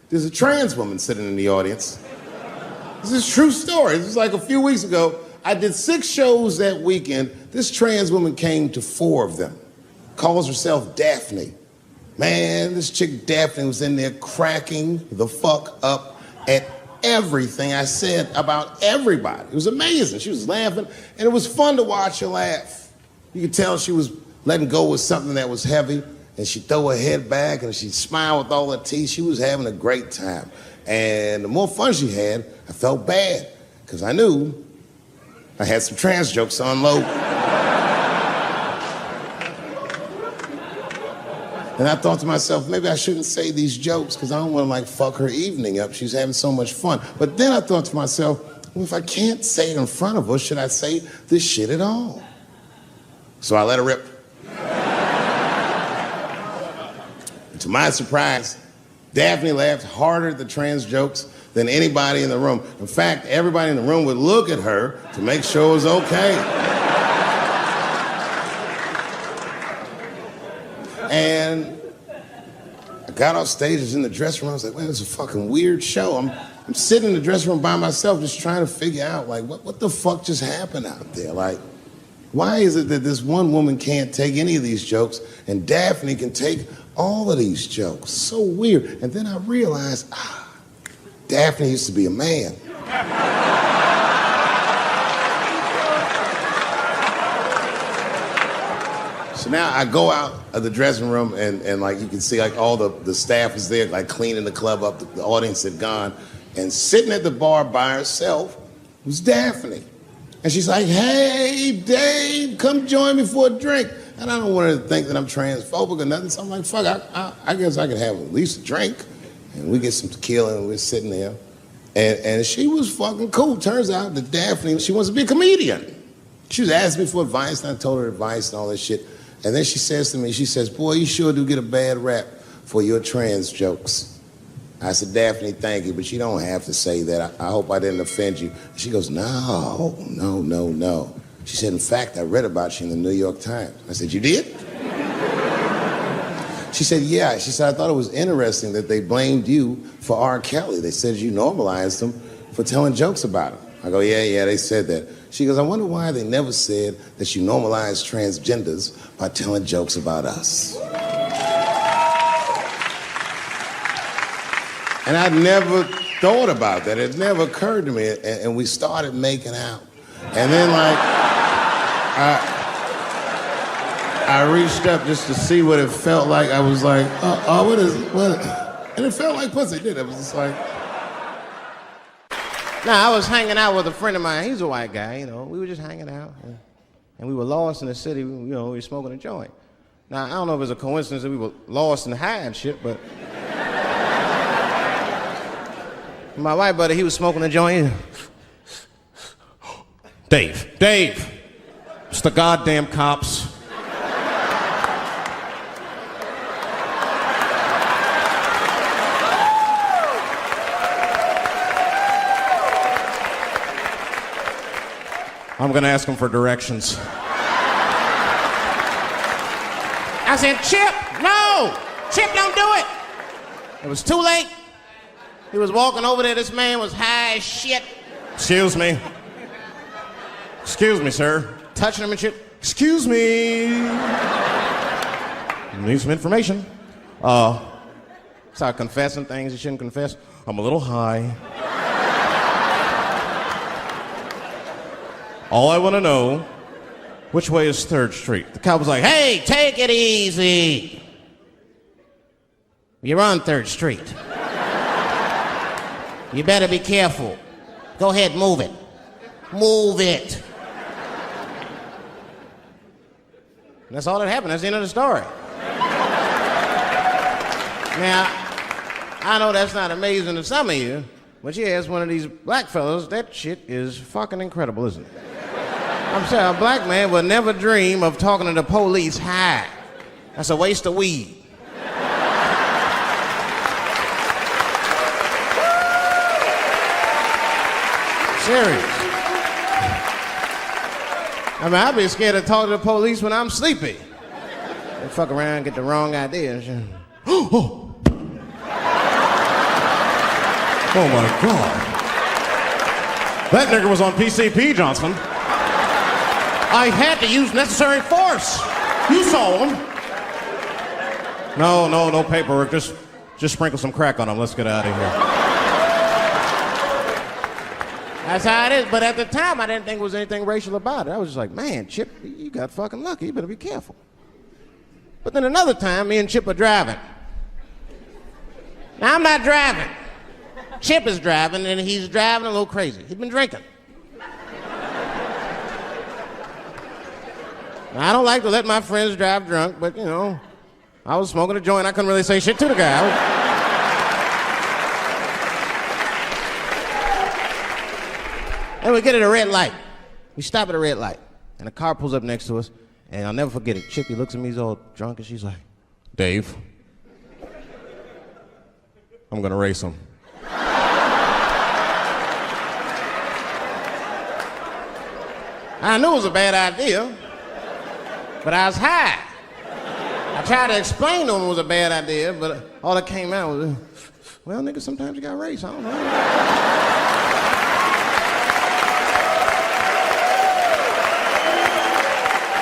there's a trans woman sitting in the audience. This is a true story. This was like a few weeks ago. I did 6 shows that weekend. This trans woman came to 4 of them. Calls herself Daphne. Man, this chick Daphne was in there cracking the fuck up at everything I said about everybody. It was amazing. She was laughing, and it was fun to watch her laugh. You could tell she was letting go with something that was heavy, and she'd throw her head back, and she'd smile with all her teeth. She was having a great time. And the more fun she had, I felt bad, because I knew I had some trans jokes to unload. And I thought to myself, maybe I shouldn't say these jokes because I don't want to like fuck her evening up. She's having so much fun. But then I thought to myself, well, if I can't say it in front of her, should I say this shit at all? So I let her rip. To my surprise, Daphne laughed harder at the trans jokes than anybody in the room. In fact, everybody in the room would look at her to make sure it was okay. And I got off stage, I was in the dressing room, I was like, man, this is a fucking weird show. I'm sitting in the dressing room by myself just trying to figure out, like, what the fuck just happened out there? Like, why is it that this one woman can't take any of these jokes and Daphne can take all of these jokes? So weird. And then I realized, Daphne used to be a man. So now I go out of the dressing room and like you can see like all the staff is there like cleaning the club up, the audience had gone, and sitting at the bar by herself was Daphne. And she's like, hey, Dave, come join me for a drink. And I don't want her to think that I'm transphobic or nothing, so I'm like, fuck, I guess I could have at least a drink. And we get some tequila and we're sitting there. And she was fucking cool. Turns out that Daphne, she wants to be a comedian. She was asking me for advice, and I told her advice and all that shit. And then she says to me, she says, boy, you sure do get a bad rap for your trans jokes. I said, Daphne, thank you, but you don't have to say that. I hope I didn't offend you. She goes, no. She said, in fact, I read about you in the New York Times. I said, you did? She said, yeah. She said, I thought it was interesting that they blamed you for R. Kelly. They said you normalized him for telling jokes about him. I go, yeah, they said that. She goes, I wonder why they never said that you normalized transgenders by telling jokes about us. And I'd never thought about that. It never occurred to me. And we started making out. And then like, I reached up just to see what it felt like. I was like, what? And it felt like pussy, didn't it? It was just like. Now, I was hanging out with a friend of mine. He's a white guy, you know. We were just hanging out. And we were lost in the city, we were smoking a joint. Now, I don't know if it was a coincidence that we were lost and high and shit, but. My white buddy, he was smoking a joint. Dave, it's the goddamn cops. I'm gonna ask him for directions. I said, Chip, no! Chip, don't do it! It was too late. He was walking over there, this man was high as shit. Excuse me, sir. Touching him and shit. Excuse me. Need some information. Start confessing things you shouldn't confess. I'm a little high. All I want to know, which way is 3rd Street? The cop was like, hey, take it easy. You're on 3rd Street. You better be careful. Go ahead, move it. Move it. And that's all that happened. That's the end of the story. Now, I know that's not amazing to some of you, but yeah, as one of these black fellas, that shit is fucking incredible, isn't it? I'm saying a black man would never dream of talking to the police high. That's a waste of weed. Serious. I mean, I'd be scared to talk to the police when I'm sleepy. They fuck around and get the wrong idea and shit. Oh my God. That nigger was on PCP, Johnson. I had to use necessary force. You saw him. No paperwork. Just sprinkle some crack on him. Let's get out of here. That's how it is. But at the time, I didn't think there was anything racial about it. I was just like, man, Chip, you got fucking lucky. You better be careful. But then another time, me and Chip are driving. Now, I'm not driving. Chip is driving, and he's driving a little crazy. He's been drinking. Now, I don't like to let my friends drive drunk, but, you know, I was smoking a joint. I couldn't really say shit to the guy. And we get at a red light. We stop at a red light, and a car pulls up next to us, and I'll never forget it. Chippy looks at me, he's all drunk, and she's like, Dave, I'm gonna race him. I knew it was a bad idea, but I was high. I tried to explain to him it was a bad idea, but all that came out was, well, nigga, sometimes you gotta race, I don't know.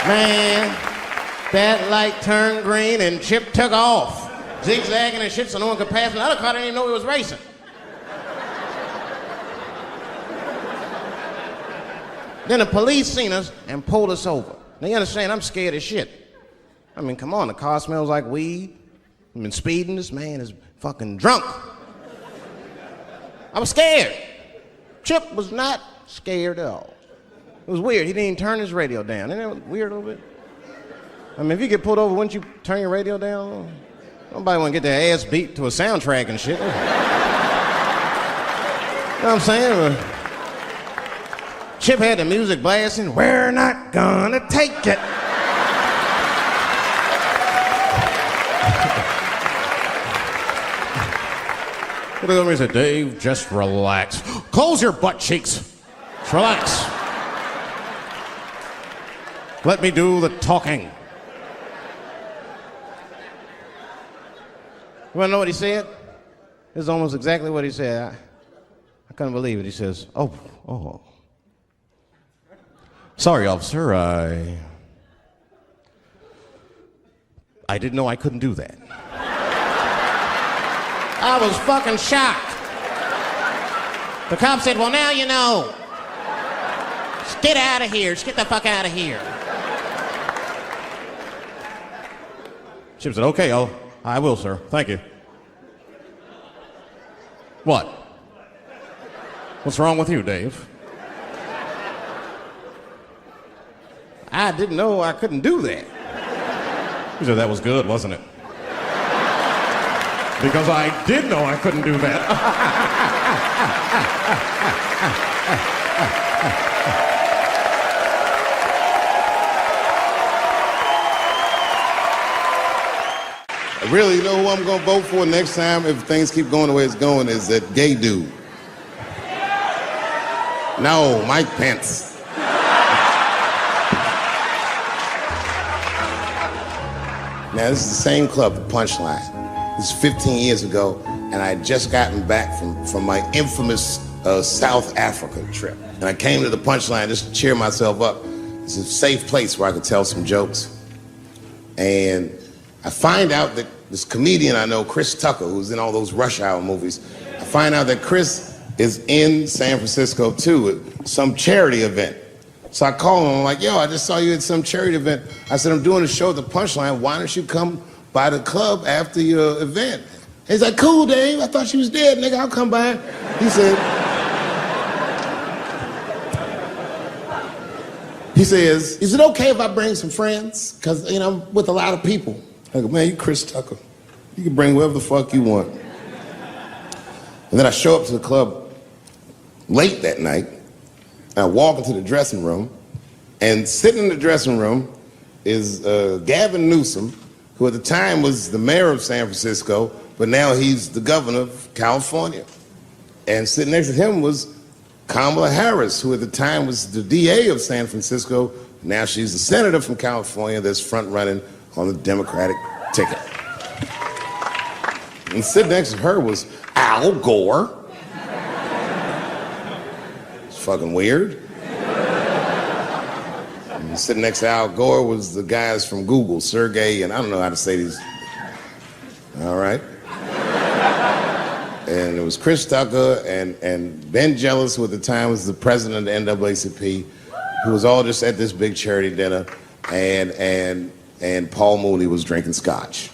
Man, that light turned green and Chip took off, zigzagging and shit so no one could pass. The other car didn't even know he was racing. Then the police seen us and pulled us over. Now you understand, I'm scared as shit. I mean, come on, the car smells like weed. I've been speeding, this man is fucking drunk. I was scared. Chip was not scared at all. It was weird, he didn't even turn his radio down. Isn't that weird a little bit? I mean, if you get pulled over, wouldn't you turn your radio down? Nobody want to get their ass beat to a soundtrack and shit. You know what I'm saying? Chip had the music blasting. We're not gonna take it. He looked at me and said, Dave, just relax. Close your butt cheeks. Just relax. Let me do the talking. You wanna know what he said? This is almost exactly what he said. I couldn't believe it. He says, oh. Sorry, officer, I didn't know I couldn't do that. I was fucking shocked. The cop said, well, now you know. Just get out of here. Just get the fuck out of here. Chip said, okay, I will, sir. Thank you. What? What's wrong with you, Dave? I didn't know I couldn't do that. He said, that was good, wasn't it? Because I did know I couldn't do that. Really, you know who I'm gonna vote for next time if things keep going the way it's going is that gay dude. No, Mike Pence. Now, this is the same club, the Punchline. This is 15 years ago, and I had just gotten back from my infamous South Africa trip. And I came to the Punchline just to cheer myself up. It's a safe place where I could tell some jokes. And I find out that this comedian I know, Chris Tucker, who's in all those Rush Hour movies, I find out that Chris is in San Francisco too at some charity event. So I call him, I'm like, yo, I just saw you at some charity event. I said, I'm doing a show at the Punchline. Why don't you come by the club after your event? He's like, cool, Dave. I thought she was dead, nigga. I'll come by. He says, is it okay if I bring some friends? Because, you know, I'm with a lot of people. I go, man, you Chris Tucker. You can bring whoever the fuck you want. And then I show up to the club late that night. I walk into the dressing room, and sitting in the dressing room is Gavin Newsom, who at the time was the mayor of San Francisco, but now he's the governor of California. And sitting next to him was Kamala Harris, who at the time was the DA of San Francisco. Now she's the senator from California that's front-running on the Democratic ticket. And sitting next to her was Al Gore. fucking weird. And sitting next to Al Gore was the guys from Google, Sergey, and I don't know how to say these. All right. And it was Chris Tucker and Ben Jealous, who at the time was the president of the NAACP, who was all just at this big charity dinner, and Paul Mooney was drinking scotch.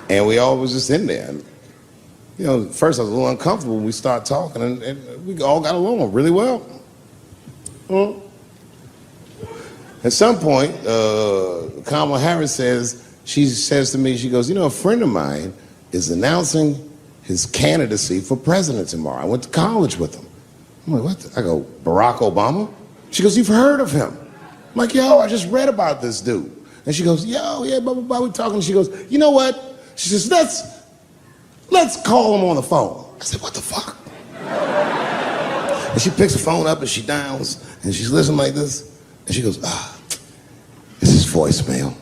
And we all was just in there. And, you know, at first I was a little uncomfortable when we started talking, and we all got along really well. At some point, Kamala Harris she says to me, she goes, you know, a friend of mine is announcing his candidacy for president tomorrow. I went to college with him. I'm like, what? I go, Barack Obama? She goes, you've heard of him? I'm like, yo, I just read about this dude. And she goes, yo, yeah, blah, blah, blah, we're talking. She goes, you know what? She says, let's call him on the phone. I said, what the fuck? And she picks the phone up and she dials and she's listening like this. And she goes, this is voicemail.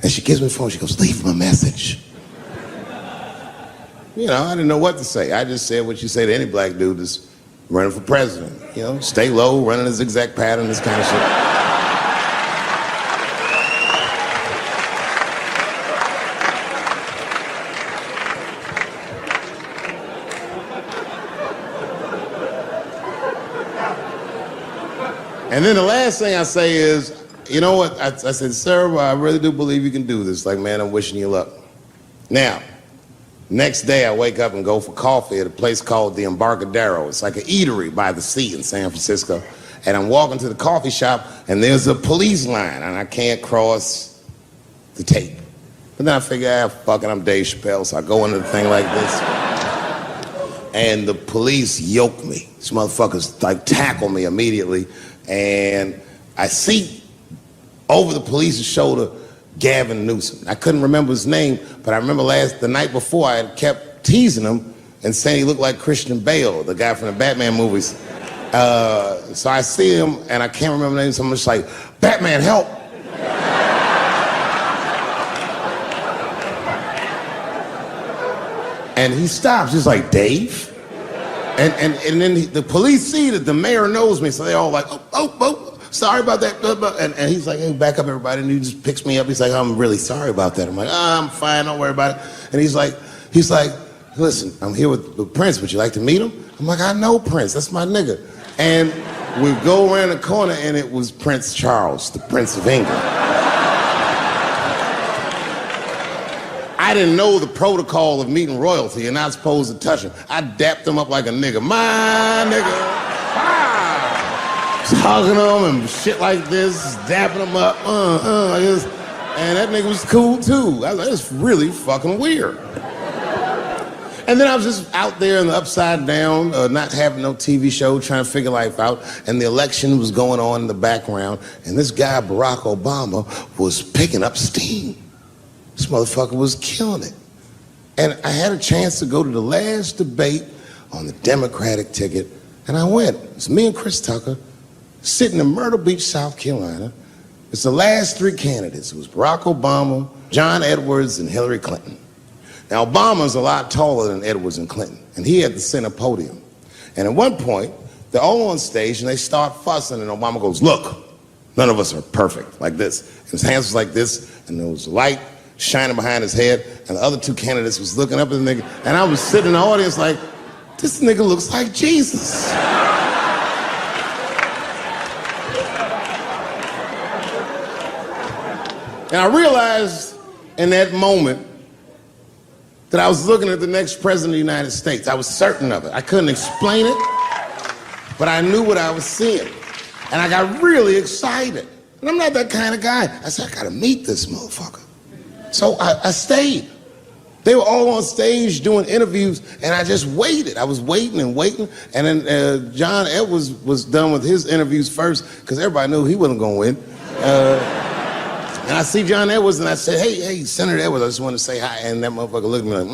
And she gives me the phone, she goes, leave him a message. You know, I didn't know what to say. I just said what you say to any black dude that's running for president. You know, stay low, running a zigzag pattern, this kind of shit. And then the last thing I say is, you know what? I said, sir, I really do believe you can do this. Like, man, I'm wishing you luck. Now, next day I wake up and go for coffee at a place called the Embarcadero. It's like an eatery by the sea in San Francisco. And I'm walking to the coffee shop and there's a police line and I can't cross the tape. But then I figure, fuck it, I'm Dave Chappelle, so I go into the thing like this. And the police yoke me. These motherfuckers like tackle me immediately. And I see over the police's shoulder Gavin Newsom. I couldn't remember his name, but I remember the night before I had kept teasing him and saying he looked like Christian Bale, the guy from the Batman movies. So I see him and I can't remember the name, so I'm just like, Batman, help! And he stops, he's like, Dave? And then the police see that the mayor knows me, so they're all like, oh, sorry about that. And he's like, hey, back up, everybody. And he just picks me up. He's like, I'm really sorry about that. I'm like, I'm fine, don't worry about it. And he's like, listen, I'm here with Prince. Would you like to meet him? I'm like, I know Prince. That's my nigga. And we go around the corner, and it was Prince Charles, the Prince of England. I didn't know the protocol of meeting royalty. You're not supposed to touch him. I dapped him up like a nigga. My nigga. Ah! Just hugging him and shit like this, dapping him up. Like this. And that nigga was cool too. I was like, that's really fucking weird. And then I was just out there in the upside down, not having no TV show, trying to figure life out. And the election was going on in the background. And this guy, Barack Obama, was picking up steam. This motherfucker was killing it. And I had a chance to go to the last debate on the Democratic ticket, and I went. It's me and Chris Tucker sitting in Myrtle Beach, South Carolina. It's the last three candidates. It was Barack Obama, John Edwards, and Hillary Clinton. Now, Obama's a lot taller than Edwards and Clinton, and he had the center podium. And at one point, they're all on stage, and they start fussing, and Obama goes, look, none of us are perfect, like this. And his hands was like this, and there was light shining behind his head, and the other two candidates was looking up at the nigga, and I was sitting in the audience like, this nigga looks like Jesus. And I realized in that moment that I was looking at the next president of the United States. I was certain of it. I couldn't explain it, but I knew what I was seeing. And I got really excited. And I'm not that kind of guy. I said, I gotta meet this motherfucker. So I stayed. They were all on stage doing interviews, and I just waited. I was waiting and waiting, and then John Edwards was done with his interviews first, because everybody knew he wasn't going to win. And I see John Edwards, and I said, hey, Senator Edwards, I just want to say hi. And that motherfucker looked at me like,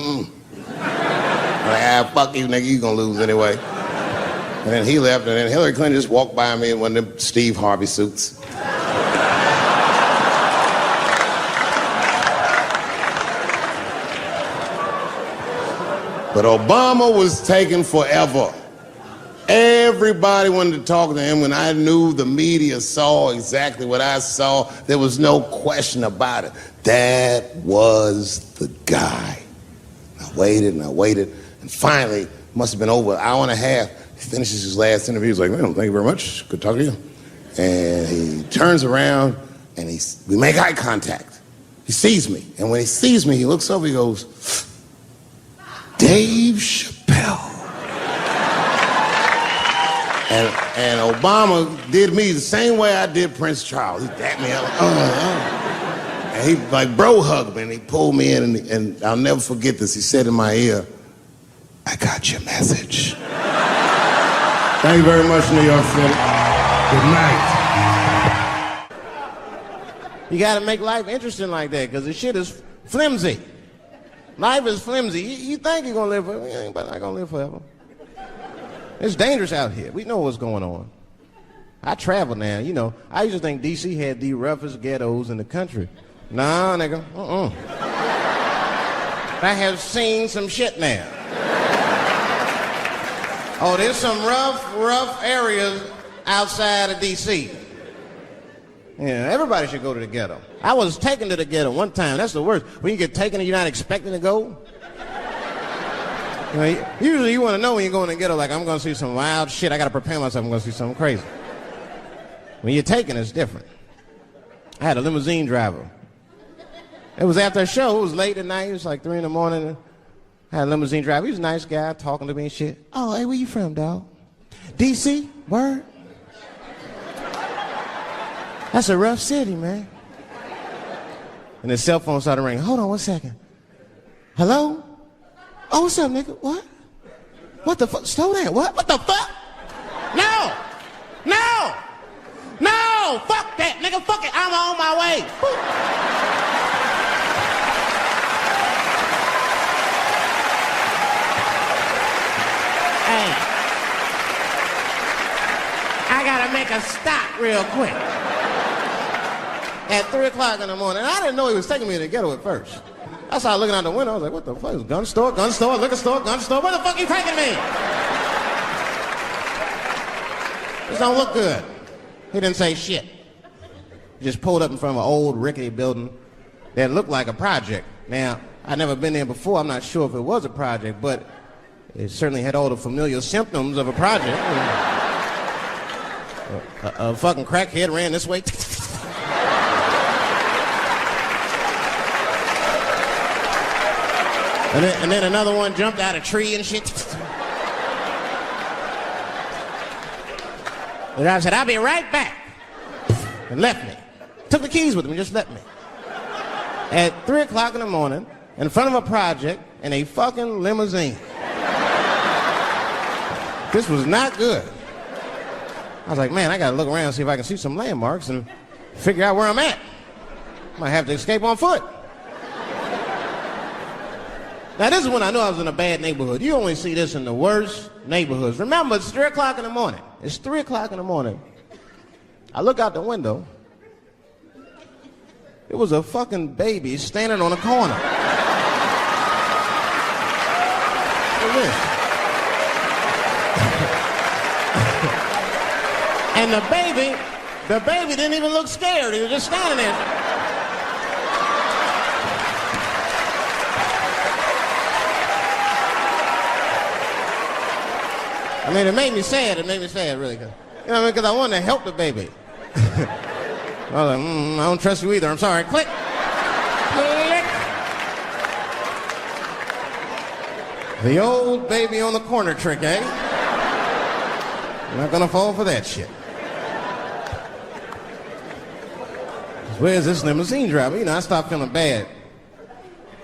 I'm like, fuck you, nigga, you going to lose anyway. And then he left, and then Hillary Clinton just walked by me in one of them Steve Harvey suits. But Obama was taking forever. Everybody wanted to talk to him. When I knew the media saw exactly what I saw, there was no question about it. That was the guy. I waited and I waited, and finally, must have been over an hour and a half, he finishes his last interview. He's like, "Well, thank you very much. Good talking to you." And he turns around and we make eye contact. He sees me, and when he sees me, he looks over, he goes, "Dave Chappelle." And Obama did me the same way I did Prince Charles. He tapped me up, and he like bro hugged me, and he pulled me in, and I'll never forget this. He said in my ear, "I got your message." Thank you very much, New York City. Good night. You gotta make life interesting like that, because the shit is flimsy. Life is flimsy. You think you're gonna live forever, you ain't not gonna live forever. It's dangerous out here. We know what's going on. I travel now, you know. I used to think D.C. had the roughest ghettos in the country. Nah, nigga, I have seen some shit now. Oh, there's some rough areas outside of D.C. Yeah, everybody should go to the ghetto. I was taken to the ghetto one time. That's the worst. When you get taken and you're not expecting to go. You know, usually you want to know when you go in the ghetto, like, I'm going to see some wild shit. I got to prepare myself. I'm going to see something crazy. When you're taken, it's different. I had a limousine driver. It was after a show. It was late at night. It was like 3 in the morning. I had a limousine driver. He was a nice guy, talking to me and shit. "Oh, hey, where you from, dog?" "D.C., word." "That's a rough city, man." And his cell phone started ringing. "Hold on 1 second. Hello? Oh, what's up, nigga? What? What the fuck? Slow down. What the fuck? No! No! No! Fuck that, nigga. Fuck it. I'm on my way." Hey. I gotta make a stop real quick. At 3 o'clock in the morning. I didn't know he was taking me to the ghetto at first. I started looking out the window. I was like, what the fuck? It's gun store, liquor store, gun store. Where the fuck you taking me? This don't look good. He didn't say shit. He just pulled up in front of an old rickety building that looked like a project. Now, I'd never been there before. I'm not sure if it was a project, but it certainly had all the familiar symptoms of a project. A fucking crackhead ran this way. And then another one jumped out of a tree and shit. The driver said, "I'll be right back." And left me. Took the keys with him and just left me. At 3 o'clock in the morning, in front of a project, in a fucking limousine. This was not good. I was like, man, I gotta look around and see if I can see some landmarks and figure out where I'm at. Might have to escape on foot. Now, this is when I knew I was in a bad neighborhood. You only see this in the worst neighborhoods. Remember, it's 3 o'clock in the morning. It's 3 o'clock in the morning. I look out the window. It was a fucking baby standing on a corner. Look at this. And the baby didn't even look scared. He was just standing there. I mean, it made me sad. It made me sad, really. You know what I mean? Because I wanted to help the baby. I was like, I don't trust you either. I'm sorry. Click. Click. The old baby on the corner trick, eh? I'm not going to fall for that shit. Where's this limousine driver? You know, I start feeling bad.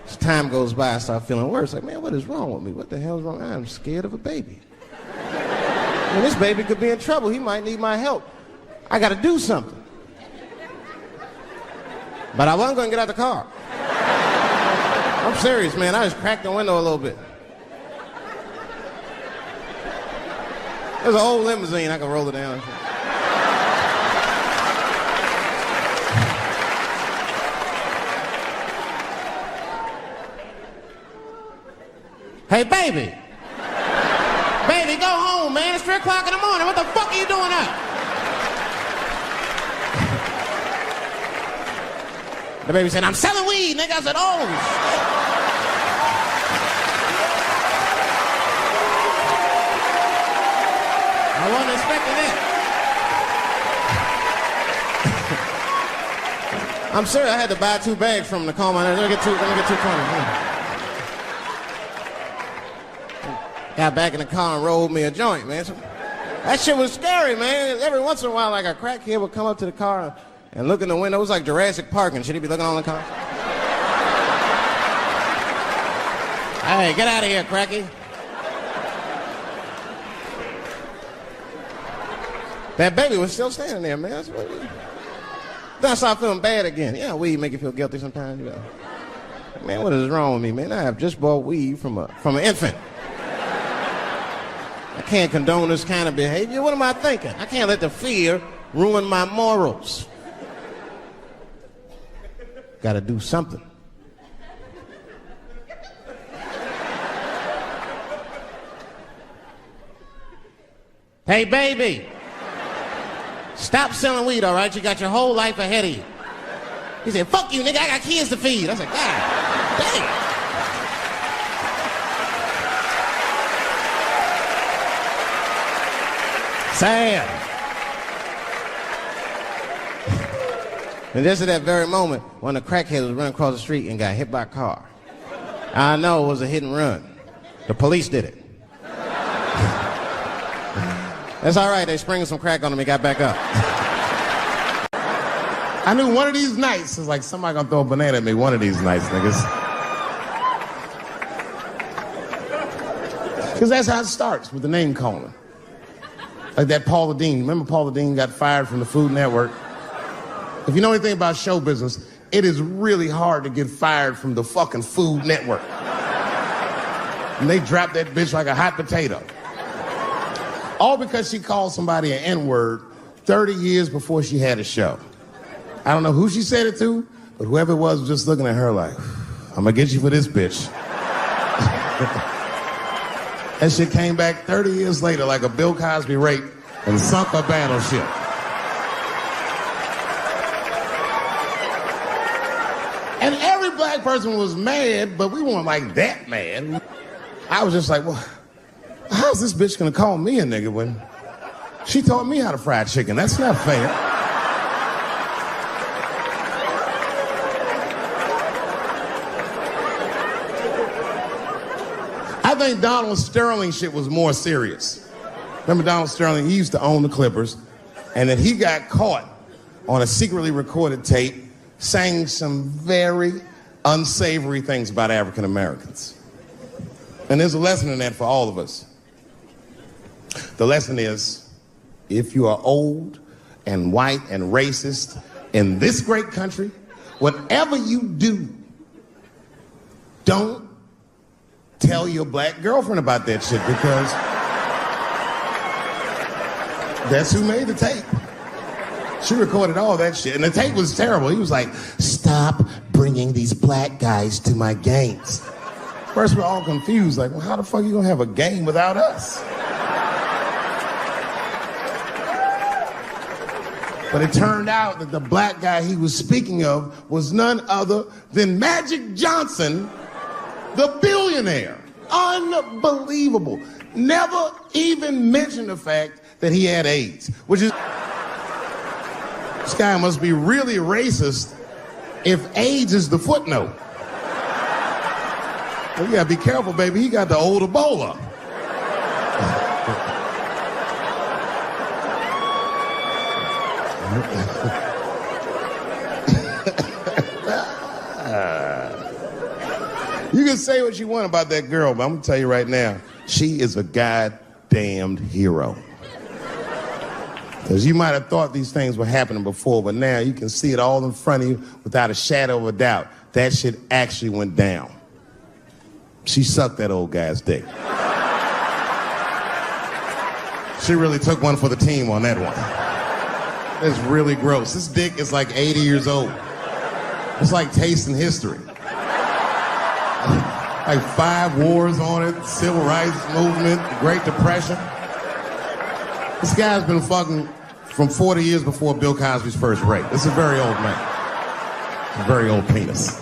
As time goes by, I start feeling worse. Like, man, what is wrong with me? What the hell's wrong? I'm scared of a baby. I mean, this baby could be in trouble. He might need my help. I got to do something. But I wasn't going to get out the car. I'm serious, man. I just cracked the window a little bit. There's an old limousine. I can roll it down. Hey, baby. Baby, go home, man. It's 3 o'clock in the morning. What the fuck are you doing up? The baby said, I'm selling weed, nigga. I said, oh, shit. I wasn't expecting that. I'm sure I had to buy 2 bags from the call my name. Let me get 2 coins. Got back in the car and rolled me a joint, man. So, that shit was scary, man. Every once in a while, like a crackhead would come up to the car and look in the window. It was like Jurassic Park and shit. He'd be looking on the car. Hey, get out of here, cracky. That baby was still standing there, man. Then I started feeling bad again. Yeah, weed make you feel guilty sometimes, you know. Man, what is wrong with me, man? I have just bought weed from an infant. I can't condone this kind of behavior. What am I thinking? I can't let the fear ruin my morals. Gotta do something. Hey, baby. Stop selling weed, all right? You got your whole life ahead of you. He said, fuck you, nigga, I got kids to feed. I said, God damn. Sad. And just at that very moment, one of the crackheads was running across the street and got hit by a car. I know it was a hit and run. The police did it. That's all right, they sprinkled some crack on him and got back up. I knew one of these nights, it's like somebody gonna throw a banana at me one of these nights, niggas. Because that's how it starts, with the name calling. Like that Paula Deen. Remember Paula Deen got fired from the Food Network? If you know anything about show business, it is really hard to get fired from the fucking Food Network. And they dropped that bitch like a hot potato. All because she called somebody an N-word 30 years before she had a show. I don't know who she said it to, but whoever it was just looking at her like, I'm gonna get you for this bitch. That shit came back 30 years later like a Bill Cosby rape and sunk a battleship. And every black person was mad, but we weren't like that mad. I was just like, well, how's this bitch gonna call me a nigga when she taught me how to fry chicken? That's not fair. I think Donald Sterling shit was more serious. Remember Donald Sterling? He used to own the Clippers, and then he got caught on a secretly recorded tape saying some very unsavory things about African Americans. And there's a lesson in that for all of us. The lesson is, if you are old and white and racist in this great country, whatever you do, don't tell your black girlfriend about that shit, because that's who made the tape. She recorded all that shit, and the tape was terrible. He was like, stop bringing these black guys to my games. First, we're all confused, like, well, how the fuck are you gonna have a game without us? But it turned out that the black guy he was speaking of was none other than Magic Johnson, the billionaire. Unbelievable. Never even mentioned the fact that he had AIDS, which is... This guy must be really racist if AIDS is the footnote. Well, you gotta be careful, baby. He got the old Ebola. You can say what you want about that girl, but I'm gonna tell you right now, she is a goddamned hero. Because you might have thought these things were happening before, but now you can see it all in front of you without a shadow of a doubt. That shit actually went down. She sucked that old guy's dick. She really took one for the team on that one. It's really gross. This dick is like 80 years old. It's like tasting history. Like 5 wars on it, Civil Rights Movement, Great Depression. This guy's been fucking from 40 years before Bill Cosby's first rape. This is a very old man. A very old penis.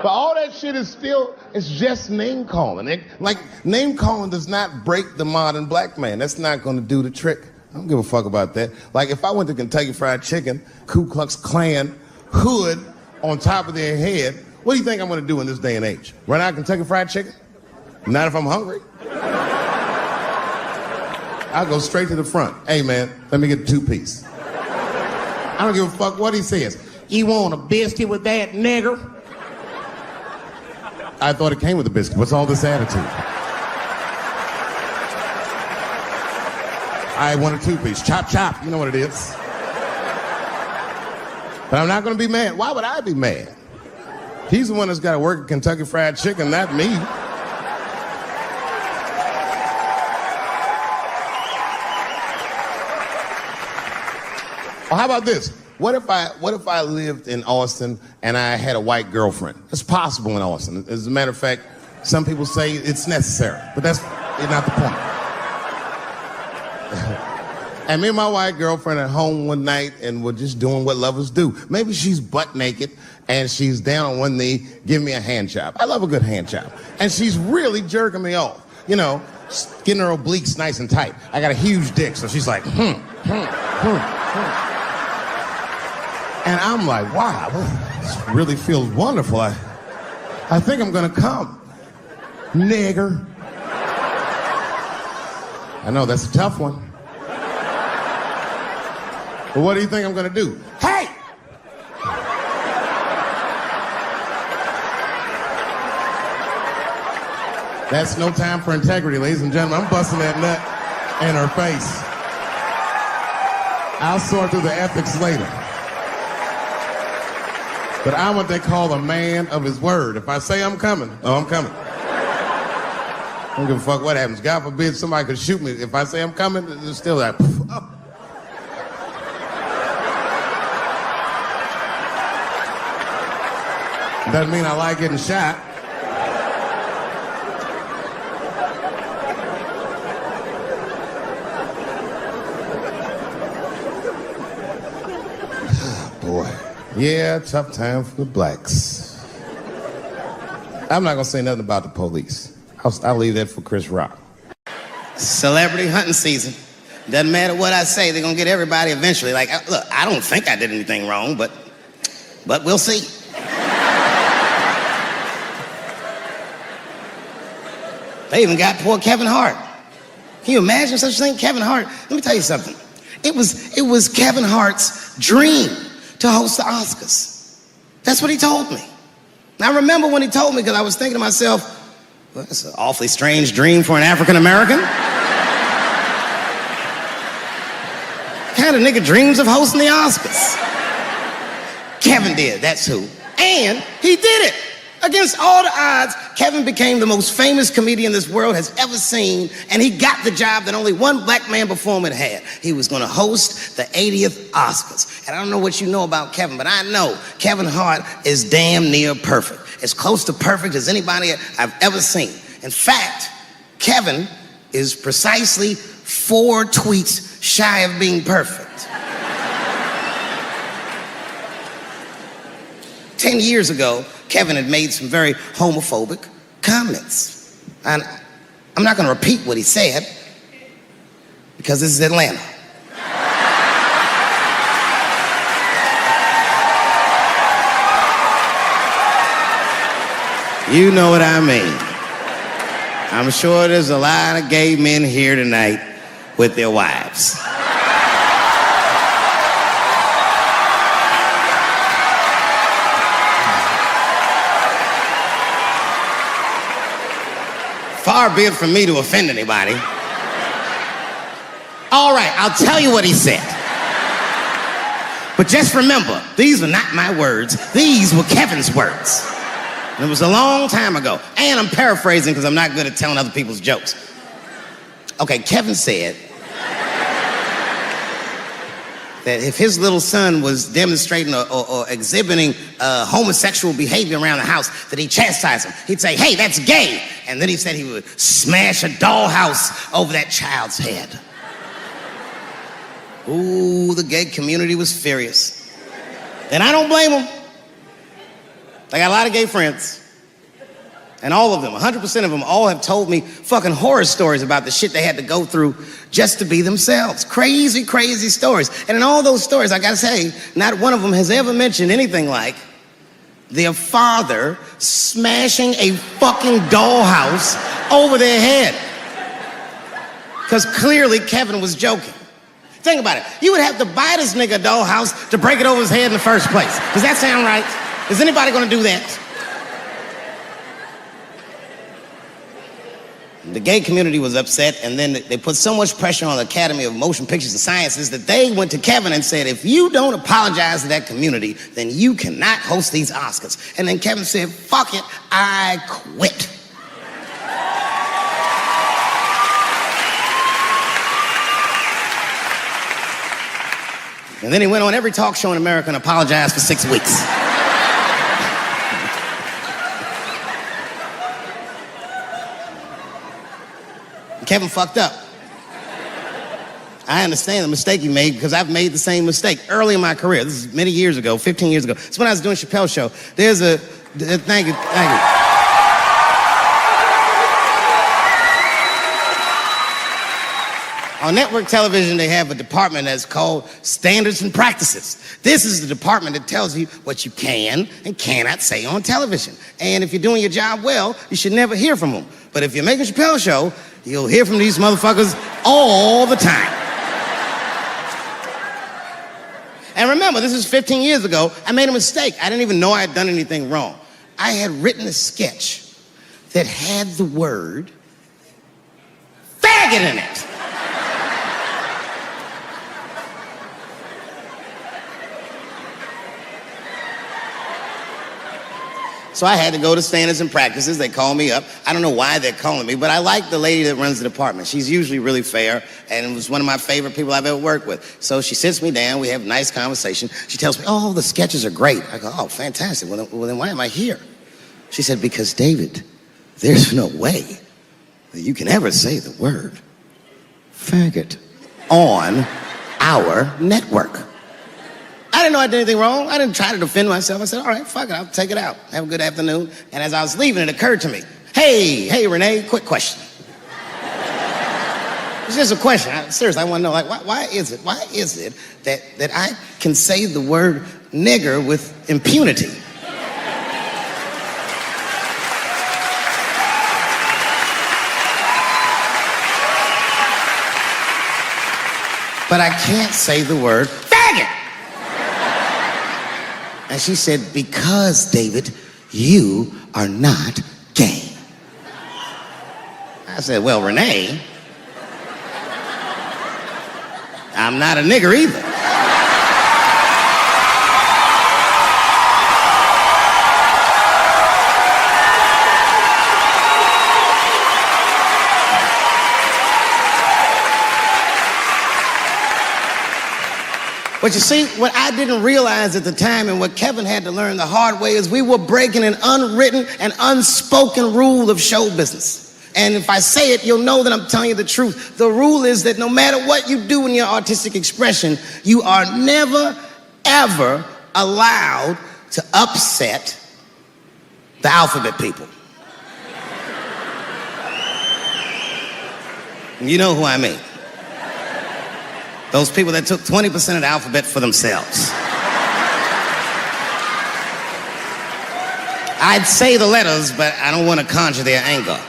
But all that shit is still, it's just name calling. Like, name calling does not break the modern black man. That's not gonna do the trick. I don't give a fuck about that. Like, if I went to Kentucky Fried Chicken, Ku Klux Klan, hood on top of their head, what do you think I'm gonna do in this day and age? Run out of Kentucky Fried Chicken? Not if I'm hungry. I'll go straight to the front. Hey man, let me get a 2-piece. I don't give a fuck what he says. You want a biscuit with that, nigger? I thought it came with a biscuit. What's all this attitude? I want a 2-piece. Chop, chop. You know what it is. But I'm not going to be mad. Why would I be mad? He's the one that's got to work at Kentucky Fried Chicken, not me. Well, how about this? What if I lived in Austin and I had a white girlfriend? It's possible in Austin. As a matter of fact, some people say it's necessary, but that's not the point. And me and my white girlfriend at home one night and we're just doing what lovers do. Maybe she's butt naked and she's down on one knee, giving me a hand job. I love a good hand job. And she's really jerking me off. You know, getting her obliques nice and tight. I got a huge dick, so she's like, And I'm like, wow, this really feels wonderful. I think I'm gonna come. Nigger. I know, that's a tough one. But what do you think I'm gonna do? Hey! That's no time for integrity, ladies and gentlemen. I'm busting that nut in her face. I'll sort through the ethics later. But I'm what they call a man of his word. If I say I'm coming, oh, I'm coming. I don't give a fuck what happens. God forbid somebody could shoot me. If I say I'm coming, it's still like, oh. Doesn't mean I like getting shot. Boy. Yeah, tough time for the blacks. I'm not gonna say nothing about the police. I'll leave that for Chris Rock. Celebrity hunting season. Doesn't matter what I say, they're gonna get everybody eventually. Like, look, I don't think I did anything wrong, but we'll see. They even got poor Kevin Hart. Can you imagine such a thing? Kevin Hart, let me tell you something. It was Kevin Hart's dream to host the Oscars. That's what he told me. And I remember when he told me, because I was thinking to myself, well, that's an awfully strange dream for an African American. Kind of nigga dreams of hosting the Oscars. Kevin did, that's who. And he did it. Against all the odds, Kevin became the most famous comedian this world has ever seen, and he got the job that only one black man before him had. He was going to host the 80th Oscars. And I don't know what you know about Kevin, but I know Kevin Hart is damn near perfect. As close to perfect as anybody I've ever seen. In fact, Kevin is precisely 4 tweets shy of being perfect. 10 years ago, Kevin had made some very homophobic comments. And I'm not gonna repeat what he said, because this is Atlanta. You know what I mean. I'm sure there's a lot of gay men here tonight with their wives. Far be it from me to offend anybody. All right, I'll tell you what he said. But just remember, these were not my words. These were Kevin's words. And it was a long time ago. And I'm paraphrasing because I'm not good at telling other people's jokes. Okay, Kevin said that if his little son was demonstrating or exhibiting homosexual behavior around the house, that he'd chastise him. He'd say, hey, that's gay. And then he said he would smash a dollhouse over that child's head. Ooh, the gay community was furious. And I don't blame them. I got a lot of gay friends. And all of them, 100% of them, all have told me fucking horror stories about the shit they had to go through just to be themselves. Crazy, crazy stories. And in all those stories, I gotta say, not one of them has ever mentioned anything like their father smashing a fucking dollhouse over their head. Because clearly Kevin was joking. Think about it. You would have to buy this nigga a dollhouse to break it over his head in the first place. Does that sound right? Is anybody gonna do that? The gay community was upset, and then they put so much pressure on the Academy of Motion Pictures and Sciences that they went to Kevin and said, if you don't apologize to that community, then you cannot host these Oscars. And then Kevin said, fuck it, I quit. And then he went on every talk show in America and apologized for 6 weeks. Kevin fucked up. I understand the mistake he made because I've made the same mistake early in my career. This is many years ago, 15 years ago. It's when I was doing Chappelle's show. There's a, thank you. On network television, they have a department that's called Standards and Practices. This is the department that tells you what you can and cannot say on television. And if you're doing your job well, you should never hear from them. But if you're making a Chappelle show, you'll hear from these motherfuckers all the time. And remember, this is 15 years ago. I made a mistake. I didn't even know I had done anything wrong. I had written a sketch that had the word faggot in it. So I had to go to Standards and Practices. They called me up. I don't know why they're calling me, but I like the lady that runs the department. She's usually really fair, and it was one of my favorite people I've ever worked with. So she sits me down. We have a nice conversation. She tells me, oh, the sketches are great. I go, oh, fantastic. Well, then why am I here? She said, because, David, there's no way that you can ever say the word faggot on our network. I didn't know I did anything wrong. I didn't try to defend myself. I said, all right, fuck it, I'll take it out. Have a good afternoon. And as I was leaving, it occurred to me, hey, Renee, quick question. It's just a question. Seriously, I want to know, like, why is it that I can say the word nigger with impunity? But I can't say the word faggot. And she said, because, David, you are not gay. I said, well, Renee, I'm not a nigger either. But you see, what I didn't realize at the time and what Kevin had to learn the hard way is we were breaking an unwritten and unspoken rule of show business. And if I say it, you'll know that I'm telling you the truth. The rule is that no matter what you do in your artistic expression, you are never, ever allowed to upset the alphabet people. You know who I mean. Those people that took 20% of the alphabet for themselves. I'd say the letters, but I don't want to conjure their anger.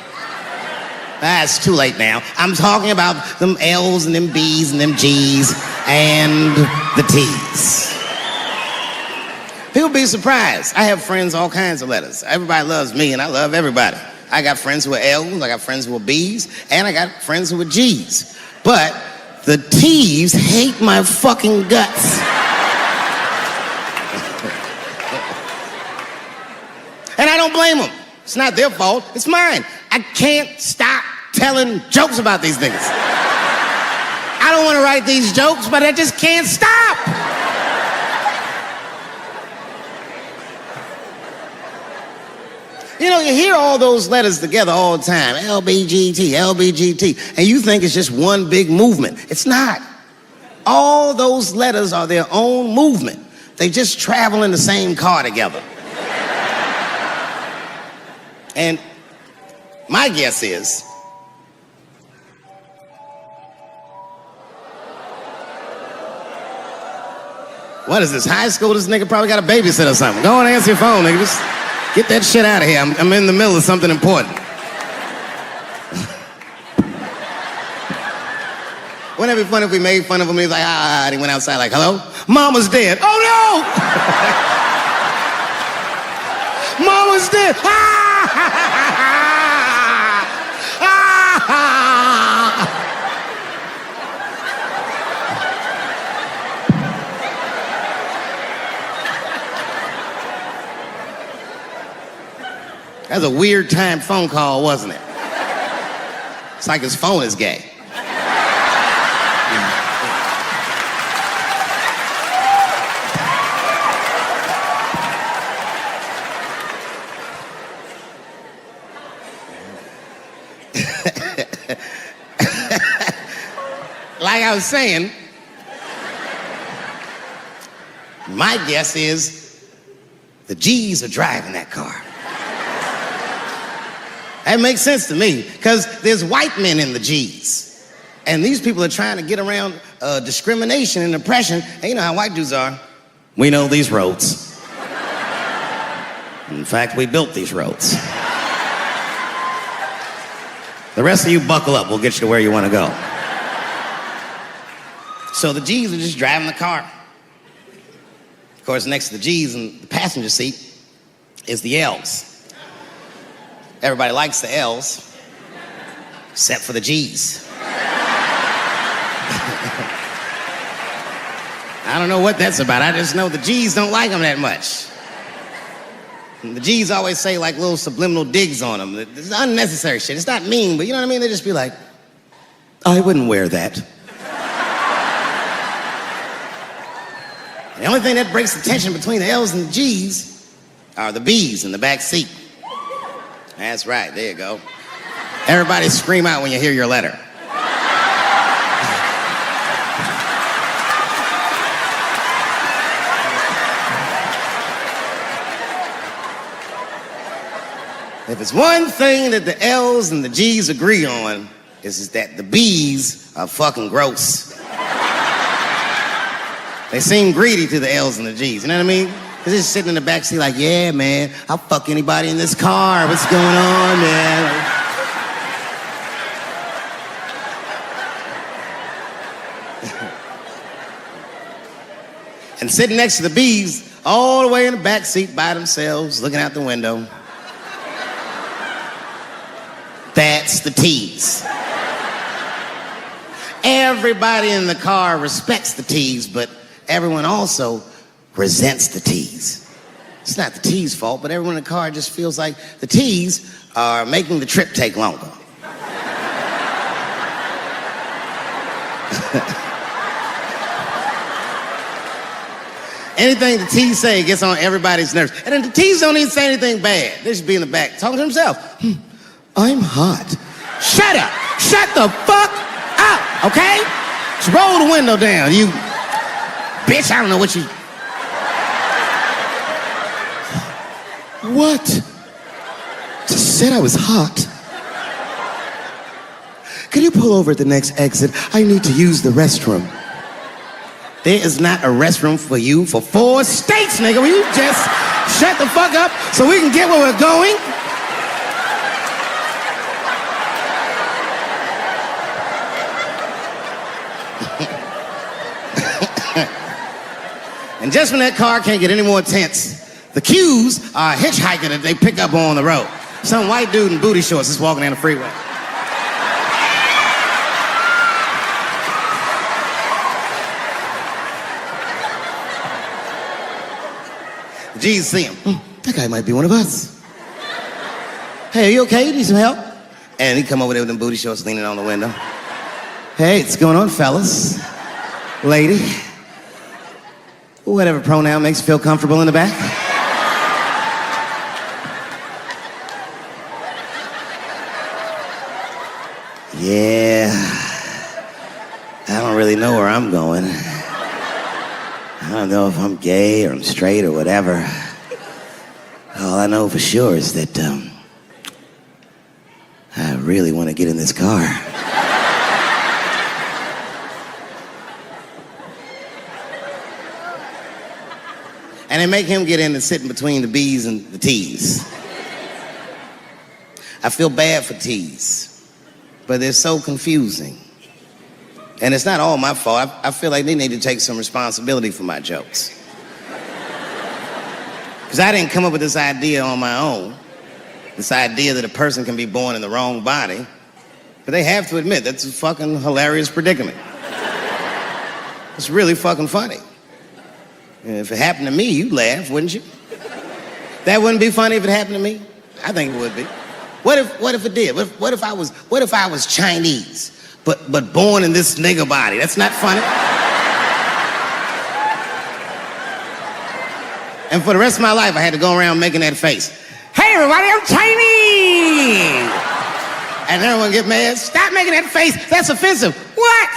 It's too late now. I'm talking about them L's and them B's and them G's and the T's. People be surprised. I have friends, all kinds of letters. Everybody loves me and I love everybody. I got friends who are L's, I got friends who are B's, and I got friends who are G's. But the T's hate my fucking guts. I don't blame them. It's not their fault, it's mine. I can't stop telling jokes about these niggas. I don't want to write these jokes, but I just can't stop. You know, you hear all those letters together all the time, LBGT, LBGT, and you think it's just one big movement. It's not. All those letters are their own movement. They just travel in the same car together. And my guess is, what is this, high school? This nigga probably got a babysitter or something. Go on and answer your phone, nigga. Just get that shit out of here. I'm in the middle of something important. Wouldn't it be funny if we made fun of him? He's like, and he went outside like, hello? Mama's dead. Oh no! Mama's dead. That's a weird time phone call, wasn't it? It's like his phone is gay. Like I was saying, my guess is the G's are driving that car. That makes sense to me, because there's white men in the G's. And these people are trying to get around discrimination and oppression. And you know how white dudes are. We know these roads. In fact, we built these roads. The rest of you buckle up. We'll get you to where you want to go. So the G's are just driving the car. Of course, next to the G's in the passenger seat is the L's. Everybody likes the L's, except for the G's. I don't know what that's about. I just know the G's don't like them that much. And the G's always say like little subliminal digs on them. It's unnecessary shit. It's not mean, but you know what I mean? They just be like, I wouldn't wear that. The only thing that breaks the tension between the L's and the G's are the B's in the back seat. That's right, there you go. Everybody scream out when you hear your letter. If it's one thing that the L's and the G's agree on, is that the B's are fucking gross. They seem greedy to the L's and the G's, you know what I mean? Because they're just sitting in the back seat like, yeah, man, I'll fuck anybody in this car. What's going on, man? And sitting next to the B's, all the way in the back seat by themselves, looking out the window. That's the T's. Everybody in the car respects the T's, but everyone also resents the T's. It's not the T's' fault, but everyone in the car just feels like the T's are making the trip take longer. Anything the T's say gets on everybody's nerves. And then the T's don't even say anything bad. They just be in the back talking to himself. I'm hot. Shut up. Shut the fuck up, okay? Just roll the window down, you bitch. I don't know what you... What? Just said I was hot. Could you pull over at the next exit? I need to use the restroom. There is not a restroom for you for 4 states, nigga. Will you just shut the fuck up so we can get where we're going? And just when that car can't get any more tense, the Q's are a hitchhiker that they pick up on the road. Some white dude in booty shorts is walking down the freeway. The G's see him. That guy might be one of us. Hey, are you okay? You need some help? And he come over there with them booty shorts leaning on the window. Hey, what's going on, fellas? Lady? Whatever pronoun makes you feel comfortable in the back. Yeah, I don't really know where I'm going. I don't know if I'm gay or I'm straight or whatever. All I know for sure is that I really want to get in this car. And they make him get in and sit in between the B's and the T's. I feel bad for T's, but they're so confusing. And it's not all my fault. I feel like they need to take some responsibility for my jokes. Because I didn't come up with this idea on my own. This idea that a person can be born in the wrong body. But they have to admit, that's a fucking hilarious predicament. It's really fucking funny. And if it happened to me, you'd laugh, wouldn't you? That wouldn't be funny if it happened to me? I think it would be. What if it did? What if I was Chinese, but born in this nigga body? That's not funny. And for the rest of my life, I had to go around making that face. Hey, everybody, I'm Chinese! And everyone get mad. Stop making that face. That's offensive. What?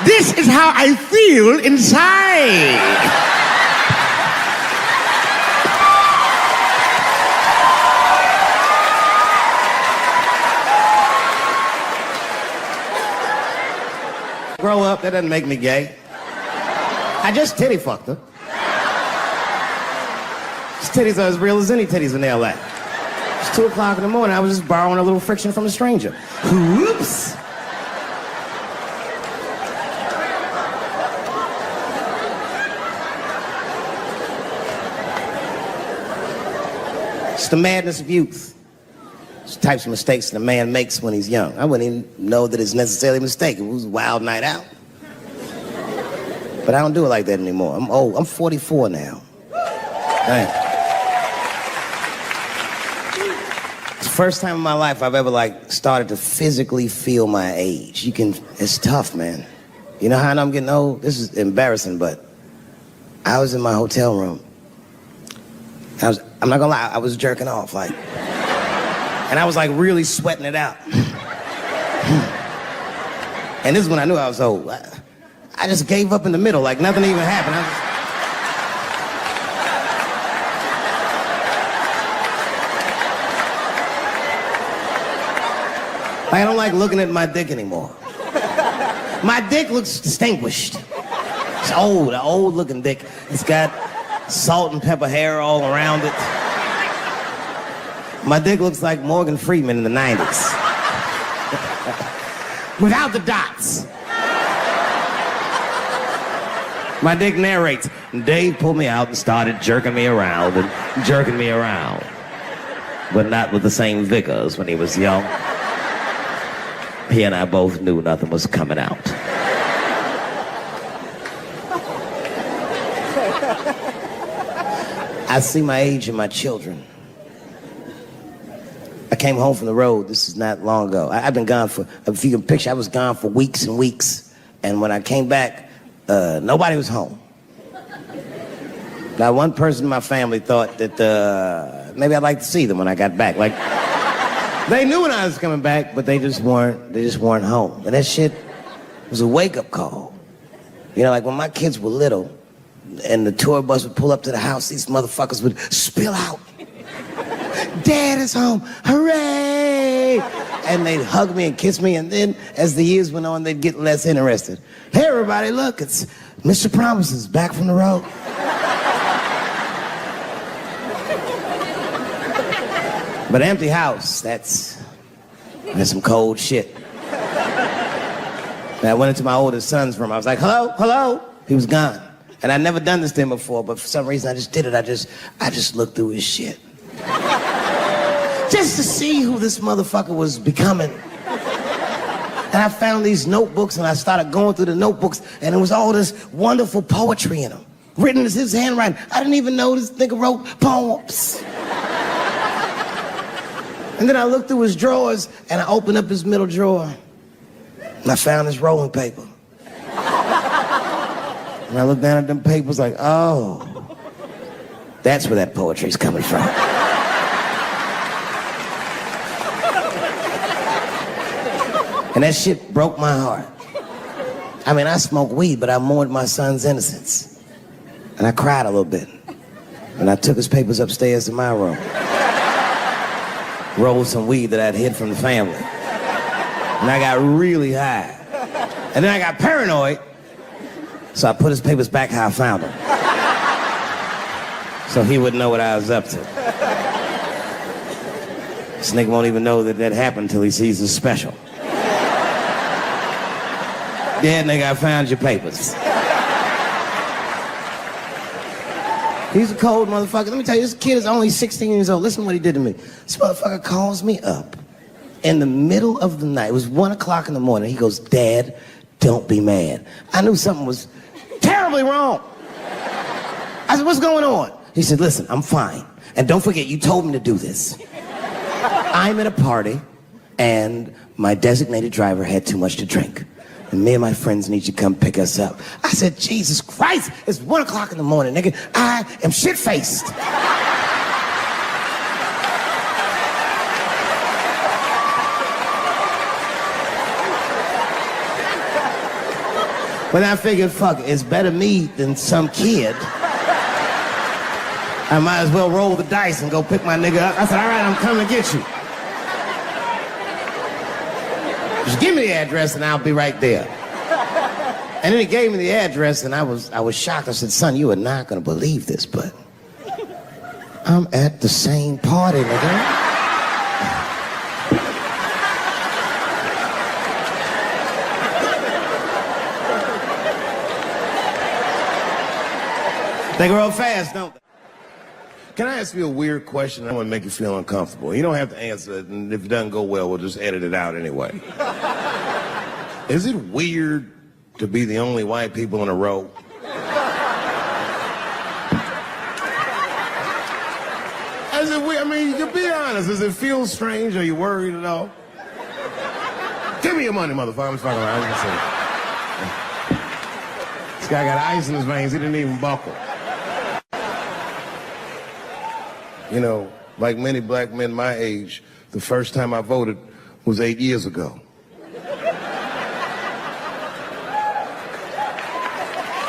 This is how I feel inside. Grow up, that doesn't make me gay. I just titty fucked her. His titties are as real as any titties in L.A. It's 2 o'clock in the morning. I was just borrowing a little friction from a stranger. Oops. It's the madness of youth. It's the types of mistakes that a man makes when he's young. I wouldn't even know that it's necessarily a mistake. It was a wild night out. But I don't do it like that anymore. I'm old. I'm 44 now. Dang. It's the first time in my life I've ever started to physically feel my age. It's tough, man. You know how I know I'm getting old? This is embarrassing, but I was in my hotel room. I'm not gonna lie, I was jerking off, and I was really sweating it out. And this is when I knew I was old. I just gave up in the middle, nothing even happened. I don't like looking at my dick anymore. My dick looks distinguished. It's old, an old looking dick. It's got salt and pepper hair all around it. My dick looks like Morgan Freeman in the 90s. Without the dots. My dick narrates. Dave pulled me out and started jerking me around and jerking me around. But not with the same vigor as when he was young. He and I both knew nothing was coming out. I see my age in my children. I came home from the road. This is not long ago. I've been gone for, if you can picture, I was gone for weeks and weeks. And when I came back, nobody was home. Now, one person in my family thought that maybe I'd like to see them when I got back. They knew when I was coming back, but they just weren't home. And that shit was a wake-up call. You know, when my kids were little, and the tour bus would pull up to the house, these motherfuckers would spill out. Dad is home, hooray! And they'd hug me and kiss me, and then as the years went on, they'd get less interested. Hey, everybody, look, it's Mr. Promises back from the road. But empty house, that's some cold shit. And I went into my oldest son's room. I was like, hello, hello? He was gone. And I'd never done this to him before, but for some reason I just did it. I just looked through his shit. Just to see who this motherfucker was becoming. And I found these notebooks and I started going through the notebooks and there was all this wonderful poetry in them. Written in his handwriting. I didn't even know this nigga wrote poems. And then I looked through his drawers, and I opened up his middle drawer, and I found his rolling paper. And I looked down at them papers like, oh, that's where that poetry's coming from. And that shit broke my heart. I mean, I smoke weed, but I mourned my son's innocence. And I cried a little bit. And I took his papers upstairs to my room. Rolled some weed that I'd hid from the family. And I got really high. And then I got paranoid, so I put his papers back how I found them. So he wouldn't know what I was up to. This nigga won't even know that that happened until he sees the special. Yeah, nigga, I found your papers. He's a cold motherfucker. Let me tell you, this kid is only 16 years old. Listen to what he did to me. This motherfucker calls me up in the middle of the night. It was 1 o'clock in the morning. He goes, Dad, don't be mad. I knew something was terribly wrong. I said, what's going on? He said, listen, I'm fine. And don't forget, you told me to do this. I'm at a party, and my designated driver had too much to drink. And me and my friends need you to come pick us up. I said, Jesus Christ, it's 1 o'clock in the morning, nigga. I am shit-faced. But I figured, fuck, it's better me than some kid. I might as well roll the dice and go pick my nigga up. I said, all right, I'm coming to get you. Just give me the address and I'll be right there. And then he gave me the address and I was shocked. I said, son, you are not gonna believe this, but I'm at the same party, nigga. They grow up fast, don't they? Can I ask you a weird question? I want to make you feel uncomfortable. You don't have to answer it, and if it doesn't go well, we'll just edit it out anyway. Is it weird to be the only white people in a row? Is it weird? I mean, you can be honest. Does it feel strange? Are you worried at all? Give me your money, motherfucker. I'm just fucking around. This guy got ice in his veins. He didn't even buckle. You know, like many black men my age, the first time I voted was 8 years ago.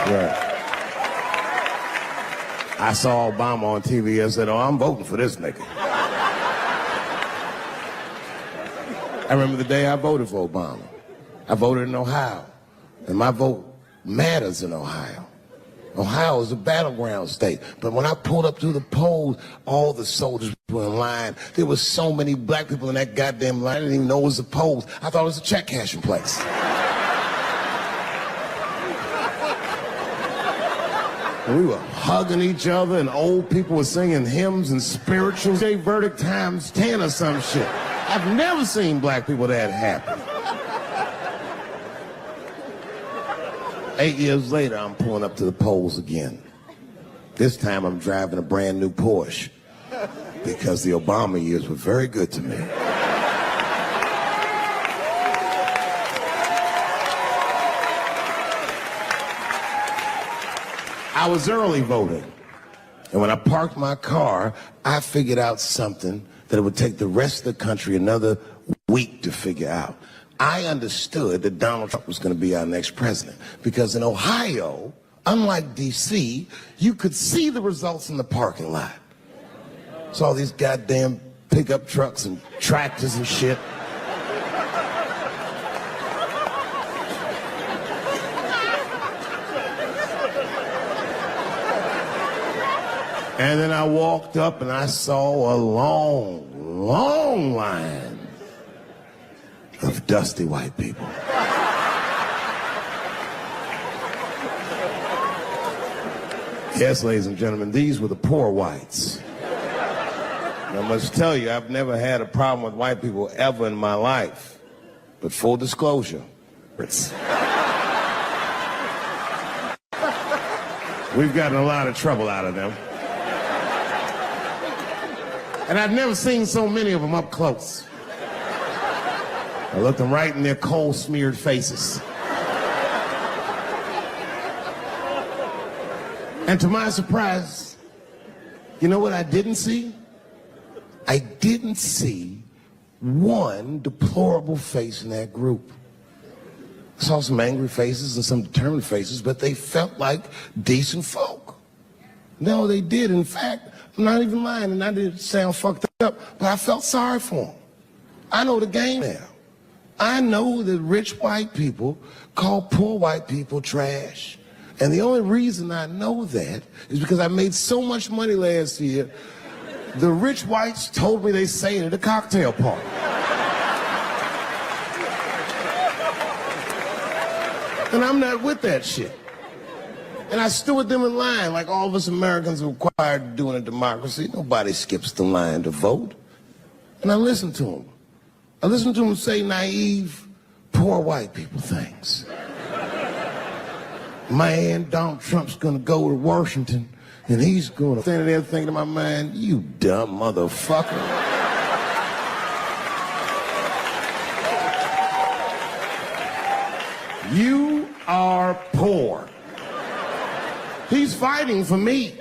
Right. I saw Obama on TV and said, oh, I'm voting for this nigga. I remember the day I voted for Obama. I voted in Ohio, and my vote matters in Ohio. Ohio is a battleground state. But when I pulled up to the polls, all the soldiers were in line. There were so many black people in that goddamn line, I didn't even know it was the polls. I thought it was a check cashing place. And we were hugging each other, and old people were singing hymns and spirituals. They verdict times 10 or some shit. I've never seen black people that happy. 8 years later, I'm pulling up to the polls again. This time, I'm driving a brand new Porsche because the Obama years were very good to me. I was early voting, and when I parked my car, I figured out something that it would take the rest of the country another week to figure out. I understood that Donald Trump was going to be our next president because in Ohio, unlike D.C., you could see the results in the parking lot. Saw these goddamn pickup trucks and tractors and shit. And then I walked up and I saw a long, long line of dusty white people. Yes, ladies and gentlemen, these were the poor whites. And I must tell you, I've never had a problem with white people ever in my life. But full disclosure, we've gotten a lot of trouble out of them. And I've never seen so many of them up close. I looked them right in their coal-smeared faces. And to my surprise, you know what I didn't see? I didn't see one deplorable face in that group. I saw some angry faces and some determined faces, but they felt like decent folk. No, they did. In fact, I'm not even lying, and I didn't sound fucked up, but I felt sorry for them. I know the game now. I know that rich white people call poor white people trash. And the only reason I know that is because I made so much money last year, the rich whites told me they say it at a cocktail party. And I'm not with that shit. And I stood with them in line like all of us Americans are required to do in a democracy. Nobody skips the line to vote. And I listened to them. I listened to them say naive, poor white people things. Man, Donald Trump's gonna go to Washington and he's gonna stand there thinking in my mind, you dumb motherfucker. You are poor. He's fighting for me.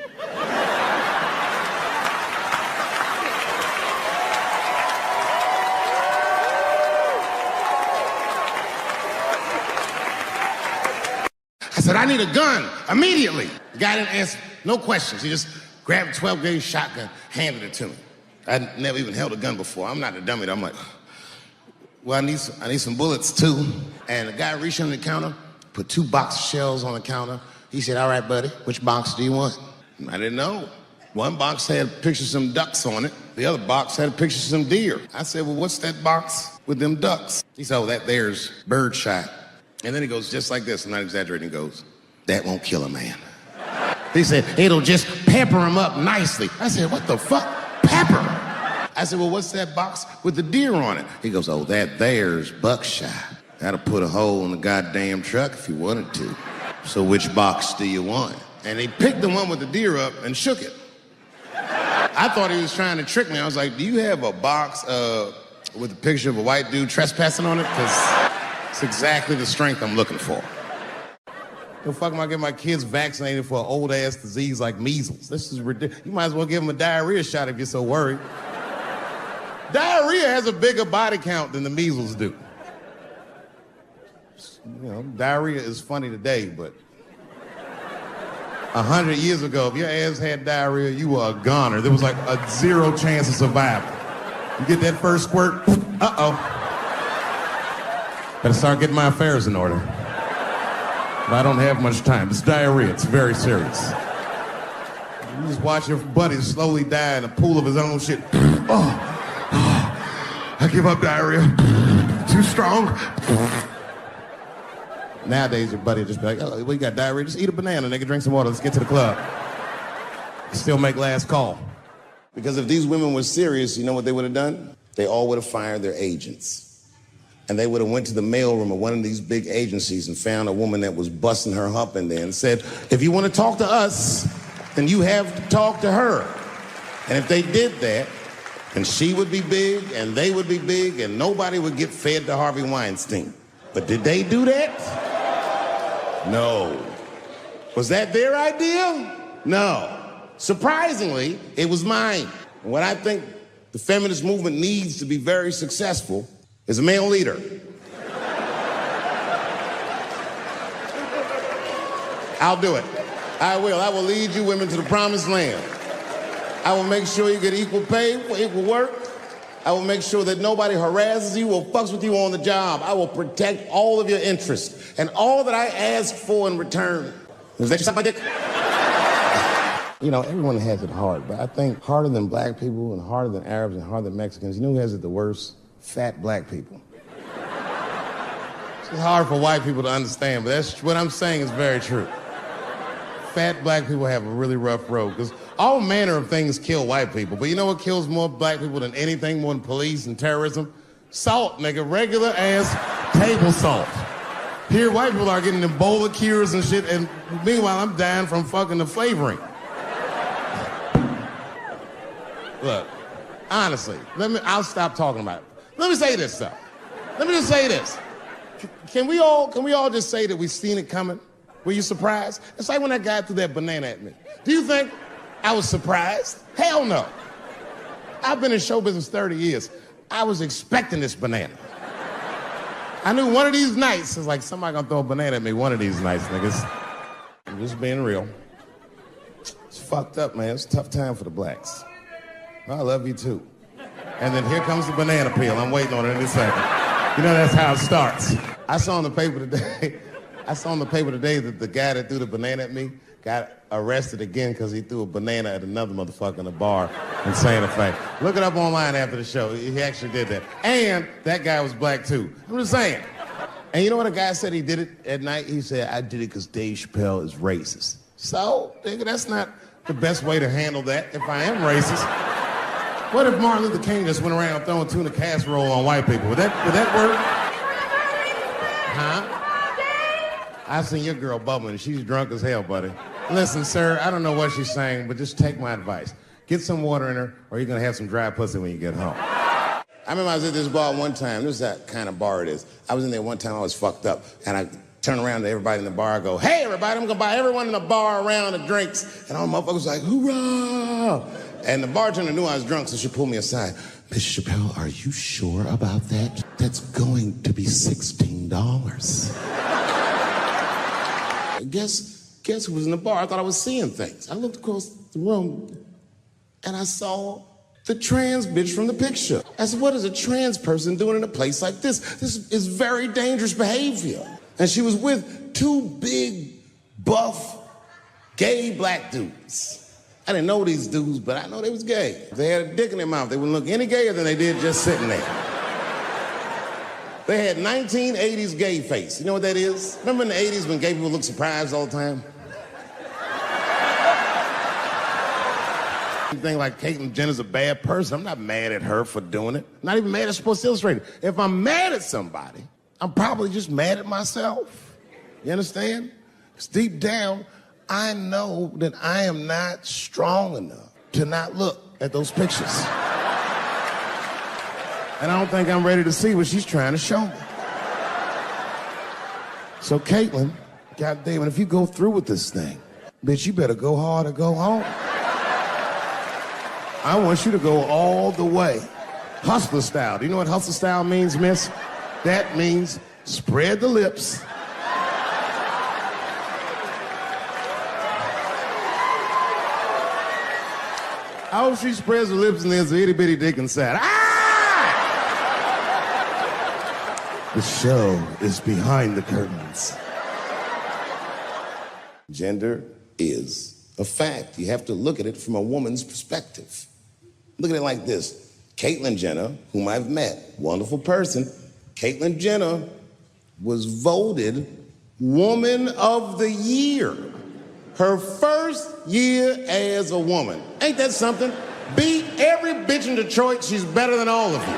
I said, I need a gun immediately. The guy didn't answer, no questions. He just grabbed a 12-gauge shotgun, handed it to me. I'd never even held a gun before. I'm not a dummy. I'm like, well, I need some bullets too. And the guy reached under the counter, put 2 box shells on the counter. He said, all right, buddy, which box do you want? I didn't know. One box had a picture of some ducks on it. The other box had a picture of some deer. I said, well, what's that box with them ducks? He said, oh, that there's birdshot. And then he goes just like this, I'm not exaggerating, he goes, that won't kill a man. He said, it'll just pepper him up nicely. I said, what the fuck? Pepper? I said, well, what's that box with the deer on it? He goes, oh, that there's buckshot. That'll put a hole in the goddamn truck if you wanted to. So which box do you want? And he picked the one with the deer up and shook it. I thought he was trying to trick me. I was like, do you have a box with a picture of a white dude trespassing on it? Because it's exactly the strength I'm looking for. The fuck am I getting my kids vaccinated for an old-ass disease like measles? This is ridiculous. You might as well give them a diarrhea shot if you're so worried. Diarrhea has a bigger body count than the measles do. You know, diarrhea is funny today, but 100 years ago, if your ass had diarrhea, you were a goner. There was like a 0 chance of survival. You get that first squirt, uh-oh. Better start getting my affairs in order. But I don't have much time. It's diarrhea. It's very serious. You just watch your buddy slowly die in a pool of his own shit. I give up diarrhea. Too strong. Nowadays, your buddy just be like, oh, we got diarrhea. Just eat a banana, nigga. Drink some water. Let's get to the club. Still make last call. Because if these women were serious, you know what they would have done? They all would have fired their agents. And they would have went to the mailroom of one of these big agencies and found a woman that was busting her hump in there and said, if you want to talk to us, then you have to talk to her. And if they did that, then she would be big and they would be big and nobody would get fed to Harvey Weinstein. But did they do that? No. Was that their idea? No. Surprisingly, it was mine. And what I think the feminist movement needs to be very successful is a male leader. I'll do it. I will. I will lead you women to the promised land. I will make sure you get equal pay for equal work. I will make sure that nobody harasses you or fucks with you on the job. I will protect all of your interests and all that I ask for in return. Is that you suck my dick? You know, everyone has it hard, but I think harder than black people and harder than Arabs and harder than Mexicans, you know who has it the worst? Fat black people. It's hard for white people to understand, but that's what I'm saying is very true. Fat black people have a really rough road, because all manner of things kill white people, but you know what kills more black people than anything, more than police and terrorism? Salt, nigga, regular ass table salt. Here, white people are getting Ebola cures and shit, and meanwhile, I'm dying from fucking the flavoring. Look, Honestly, I'll stop talking about it. Let me say this, though. Let me just say this. Can we all just say that we seen it coming? Were you surprised? It's like when that guy threw that banana at me. Do you think I was surprised? Hell no. I've been in show business 30 years. I was expecting this banana. I knew one of these nights, it's like somebody gonna throw a banana at me one of these nights, niggas. I'm just being real. It's fucked up, man. It's a tough time for the blacks. I love you too. And then here comes the banana peel. I'm waiting on it in a second. You know, that's how it starts. I saw in the paper today that the guy that threw the banana at me got arrested again because he threw a banana at another motherfucker in a bar in Santa Fe. Look it up online after the show. He actually did that. And that guy was black too. I'm just saying. And you know what a guy said he did it at night? He said, I did it because Dave Chappelle is racist. So, nigga, that's not the best way to handle that if I am racist. What if Martin Luther King just went around throwing tuna casserole on white people? Would that work? Huh? I seen your girl bubbling. She's drunk as hell, buddy. Listen, sir, I don't know what she's saying, but just take my advice. Get some water in her, or you're gonna have some dry pussy when you get home. I remember I was at this bar one time. This is that kind of bar it is. I was in there one time, I was fucked up, and I turned around to everybody in the bar, I go, hey, everybody, I'm gonna buy everyone in the bar around the drinks. And all the motherfuckers like, hoorah! And the bartender knew I was drunk, so she pulled me aside. Mr. Chappelle, are you sure about that? That's going to be $16. Guess who was in the bar? I thought I was seeing things. I looked across the room, and I saw the trans bitch from the picture. I said, what is a trans person doing in a place like this? This is very dangerous behavior. And she was with two big, buff, gay black dudes. I didn't know these dudes, but I know they was gay. If they had a dick in their mouth, they wouldn't look any gayer than they did just sitting there. They had 1980s gay face. You know what that is? Remember in the 80s when gay people looked surprised all the time? You think like Caitlyn Jenner's a bad person. I'm not mad at her for doing it. Not even mad at Sports Illustrated. If I'm mad at somebody, I'm probably just mad at myself. You understand? Because deep down, I know that I am not strong enough to not look at those pictures. And I don't think I'm ready to see what she's trying to show me. So Caitlyn, goddamn it, if you go through with this thing, bitch, you better go hard or go home. I want you to go all the way. Hustler style. Do you know what hustler style means, miss? That means spread the lips. I hope she spreads her lips and there's an itty bitty dick inside. Ah! The show is behind the curtains. Gender is a fact. You have to look at it from a woman's perspective. Look at it like this. Caitlyn Jenner, whom I've met, wonderful person, Caitlyn Jenner was voted Woman of the Year. Her first year as a woman. Ain't that something? Beat every bitch in Detroit, she's better than all of you.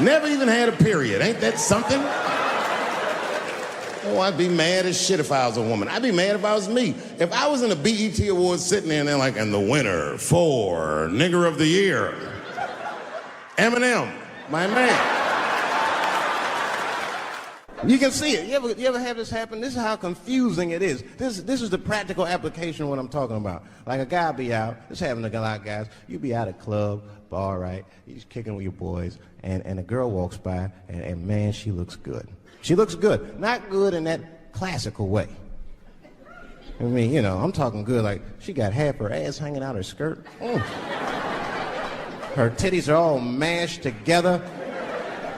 Never even had a period. Ain't that something? Oh, I'd be mad as shit if I was a woman. I'd be mad if I was me. If I was in a BET Awards sitting there and they're like, and the winner for Nigger of the Year, Eminem, my man. You can see it. You ever have this happen? This is how confusing it is. This is the practical application of what I'm talking about. Like a guy be out, this happens to a lot of guys, you be out at a club, bar, right? You're just kicking with your boys, and a girl walks by, and man, she looks good. She looks good. Not good in that classical way. I mean, you know, I'm talking good, like she got half her ass hanging out her skirt. Her titties are all mashed together,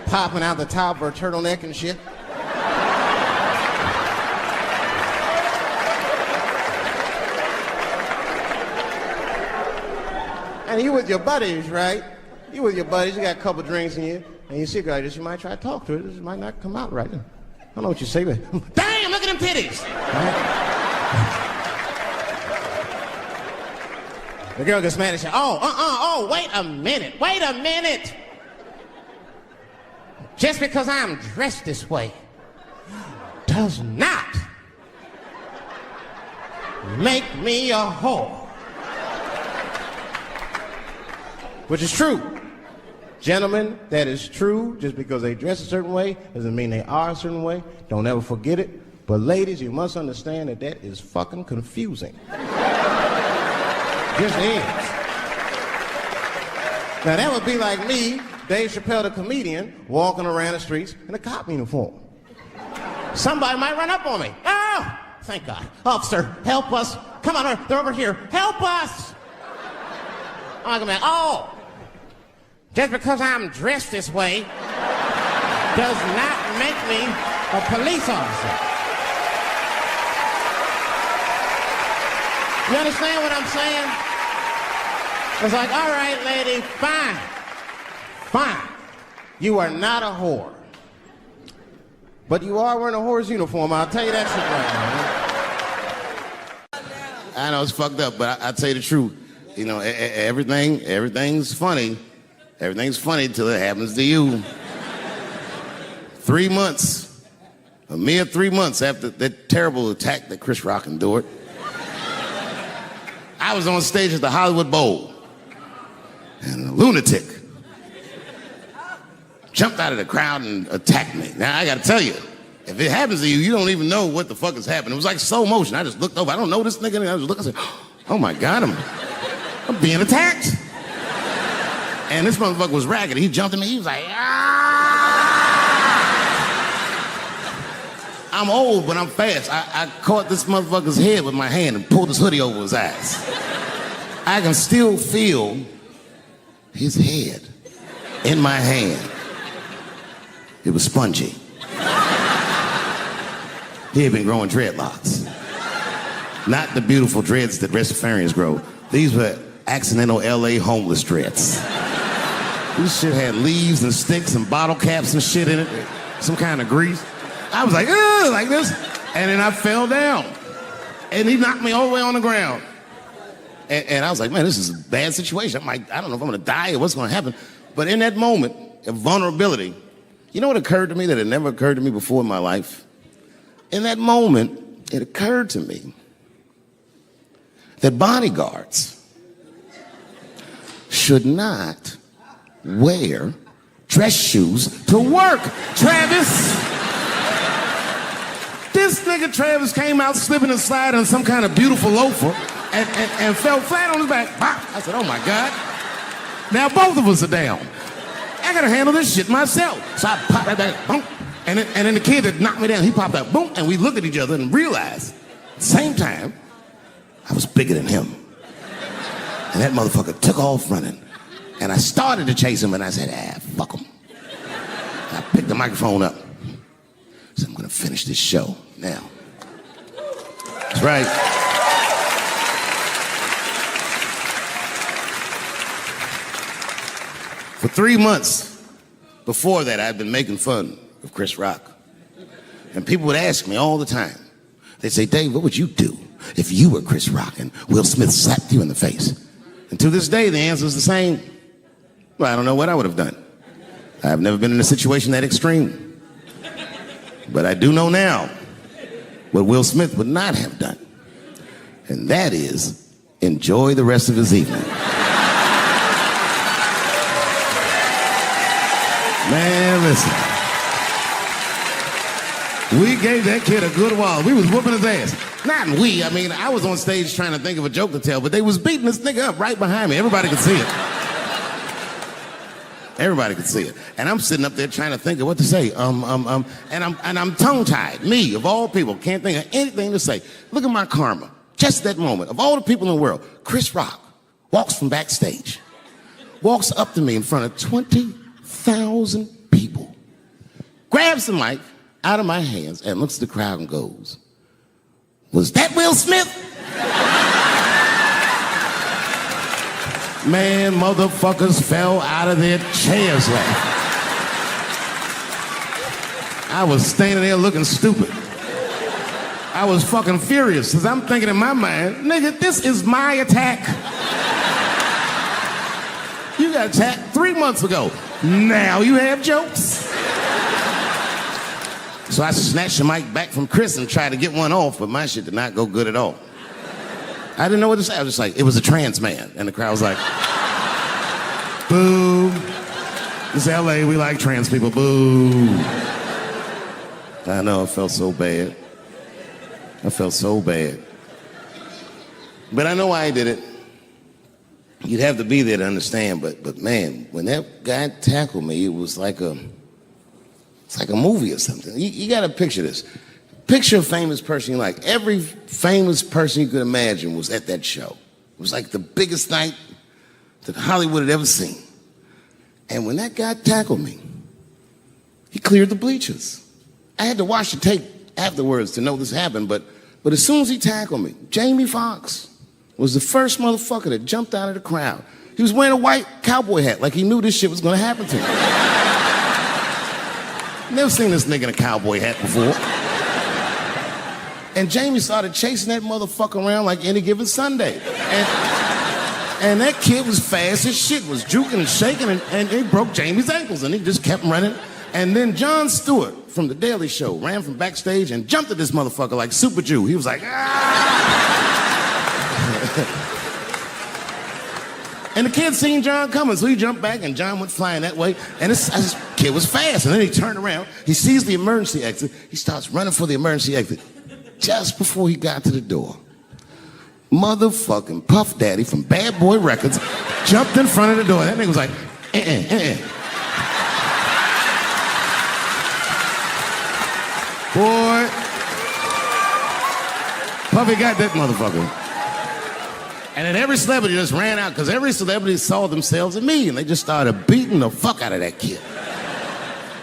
popping out the top of her turtleneck and shit. And you with your buddies, right? You with your buddies, you got a couple drinks in you, and you see a girl like this, you might try to talk to her. This might not come out right. I don't know what you say, but damn, look at them titties! Right? The girl gets mad and says, oh, wait a minute. Just because I'm dressed this way does not make me a whore. which is true. Gentlemen, that is true. Just because they dress a certain way doesn't mean they are a certain way. Don't ever forget it. But ladies, you must understand that that is fucking confusing. Just is. Now that would be like me, Dave Chappelle, the comedian, walking around the streets in a cop uniform. Somebody might run up on me. Oh, thank God. Officer, help us. Come on, they're over here. Help us. I'm like, oh, just because I'm dressed this way does not make me a police officer. You understand what I'm saying? It's like, all right, lady, fine. Fine. You are not a whore. But you are wearing a whore's uniform. I'll tell you that shit right now. I know it's fucked up, but I'll tell you the truth. You know, everything's funny. Everything's funny till it happens to you. 3 months, a mere 3 months after that terrible attack that Chris Rock endured, I was on stage at the Hollywood Bowl, and a lunatic jumped out of the crowd and attacked me. Now, I gotta tell you, if it happens to you, you don't even know what the fuck is happening. It was like slow motion. I just looked over. I don't know this nigga. And I was looking, I said, oh my God, I'm being attacked. And this motherfucker was ragged. He jumped at me. He was like, ah! I'm old, but I'm fast. I caught this motherfucker's head with my hand and pulled his hoodie over his eyes. I can still feel his head in my hand. It was spongy. He had been growing dreadlocks. Not the beautiful dreads that Rastafarians grow. These were accidental LA homeless dreads. This shit had leaves and sticks and bottle caps and shit in it. Some kind of grease. I was like, ugh, like this. And then I fell down. And he knocked me all the way on the ground. And I was like, man, this is a bad situation. I'm like, I don't know if I'm gonna die or what's gonna happen. But in that moment of vulnerability, you know what occurred to me that had never occurred to me before in my life? In that moment, it occurred to me that bodyguards should not wear dress shoes to work, Travis. This nigga Travis came out slipping and sliding on some kind of beautiful loafer and fell flat on his back. I said, oh my God. Now both of us are down. I gotta handle this shit myself. So I popped that back, boom. And then the kid that knocked me down, he popped out, boom. And we looked at each other and realized, at the same time, I was bigger than him. And that motherfucker took off running. And I started to chase him, and I said, fuck him. And I picked the microphone up. I said, I'm gonna finish this show now. That's right. For 3 months before that, I'd been making fun of Chris Rock. And people would ask me all the time. They'd say, Dave, what would you do if you were Chris Rock and Will Smith slapped you in the face? And to this day, the answer is the same. Well, I don't know what I would have done. I've never been in a situation that extreme. But I do know now what Will Smith would not have done. And that is enjoy the rest of his evening. Man, listen. We gave that kid a good while. We was whooping his ass. Not we, I mean, I was on stage trying to think of a joke to tell, but they was beating this nigga up right behind me. Everybody could see it. Everybody could see it. And I'm sitting up there trying to think of what to say. And I'm tongue-tied. Me, of all people, can't think of anything to say. Look at my karma. Just that moment. Of all the people in the world, Chris Rock walks from backstage, walks up to me in front of 20,000 people, grabs the mic out of my hands and looks at the crowd and goes, was that Will Smith? Man, motherfuckers fell out of their chairs laughing. I was standing there looking stupid. I was fucking furious because I'm thinking in my mind, nigga, this is my attack. You got attacked 3 months ago. Now you have jokes. So I snatched the mic back from Chris and tried to get one off, but my shit did not go good at all. I didn't know what to say. I was just like, it was a trans man. And the crowd was like, Boo. This is LA, we like trans people. Boo. I know, I felt so bad. I felt so bad. But I know why he did it. You'd have to be there to understand, but man, when that guy tackled me, it was like it's like a movie or something. You gotta picture this. Picture a famous person you like. Every famous person you could imagine was at that show. It was like the biggest night that Hollywood had ever seen. And when that guy tackled me, he cleared the bleachers. I had to watch the tape afterwards to know this happened, but as soon as he tackled me, Jamie Foxx was the first motherfucker that jumped out of the crowd. He was wearing a white cowboy hat like he knew this shit was gonna happen to him. Never seen this nigga in a cowboy hat before. And Jamie started chasing that motherfucker around like any given Sunday. And that kid was fast as shit, was juking and shaking, and he broke Jamie's ankles, and he just kept running. And then Jon Stewart from The Daily Show ran from backstage and jumped at this motherfucker like Super Jew. He was like, ah! And the kid seen John coming, so he jumped back, and John went flying that way. And this kid was fast, and then he turned around. He sees the emergency exit. He starts running for the emergency exit. Just before he got to the door, motherfucking Puff Daddy from Bad Boy Records jumped in front of the door. That nigga was like, Boy, Puffy got that motherfucker. And then every celebrity just ran out because every celebrity saw themselves in me, and they just started beating the fuck out of that kid.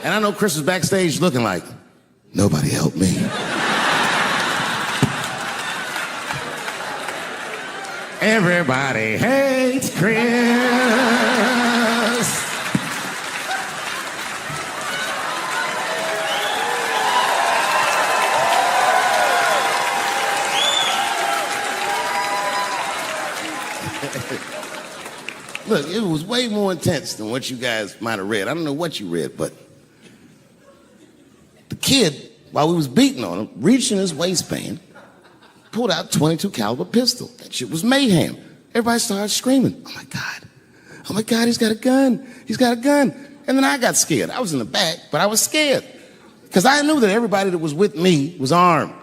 And I know Chris was backstage looking like, nobody helped me. Everybody hates Chris. Look, it was way more intense than what you guys might have read. I don't know what you read, but the kid, while we was beating on him, reached in his waistband, pulled out a .22 caliber pistol. That shit was mayhem. Everybody started screaming, oh my God, he's got a gun, he's got a gun. And then I got scared. I was in the back, but I was scared because I knew that everybody that was with me was armed.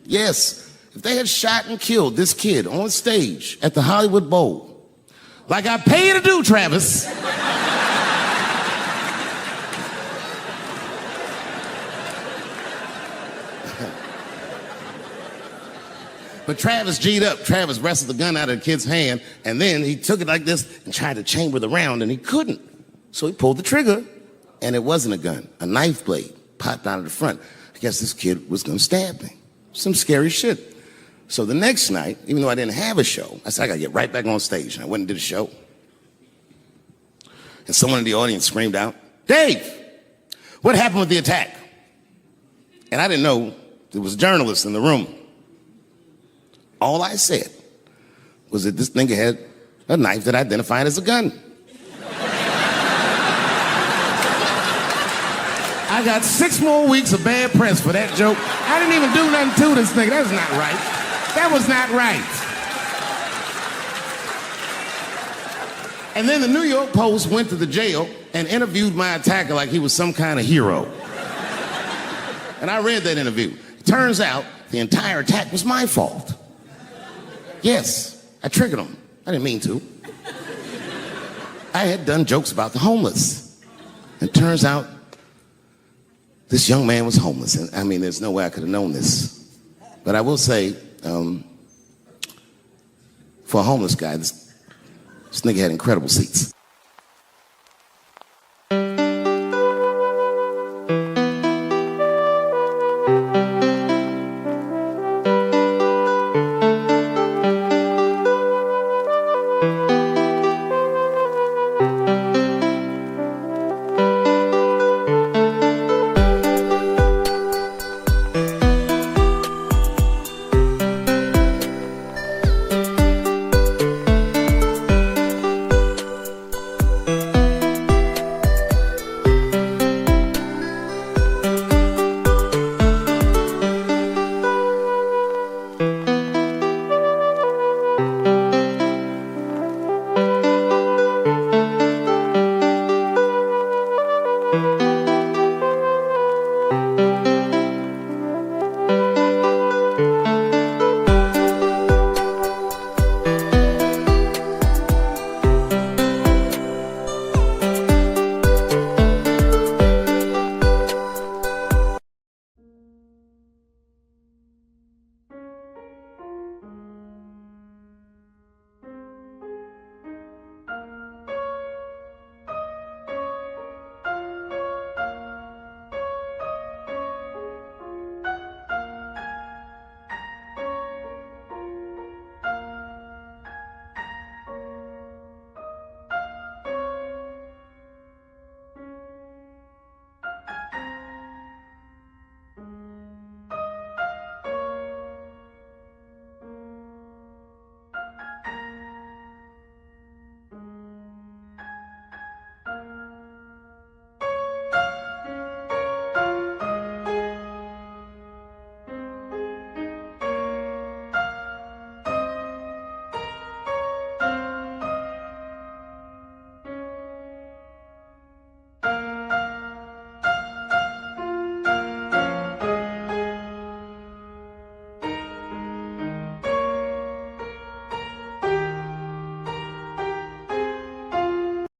Yes, if they had shot and killed this kid on stage at the Hollywood Bowl, like I pay you to do, Travis, but Travis G'd up. Travis wrestled the gun out of the kid's hand, and then he took it like this and tried to chamber the round, and he couldn't. So he pulled the trigger, and it wasn't a gun. A knife blade popped out of the front. I guess this kid was gonna stab me. Some scary shit. So the next night, even though I didn't have a show, I said, I gotta get right back on stage. And I went and did a show. And someone in the audience screamed out, Dave, what happened with the attack? And I didn't know there was a journalist in the room. All I said was that this nigga had a knife that identified as a gun. I got 6 more weeks of bad press for that joke. I didn't even do nothing to this nigga. That was not right. That was not right. And then the New York Post went to the jail and interviewed my attacker like he was some kind of hero. And I read that interview. It turns out the entire attack was my fault. Yes, I triggered him. I didn't mean to. I had done jokes about the homeless. It turns out this young man was homeless. And I mean, there's no way I could have known this. But I will say, for a homeless guy, this nigga had incredible seats.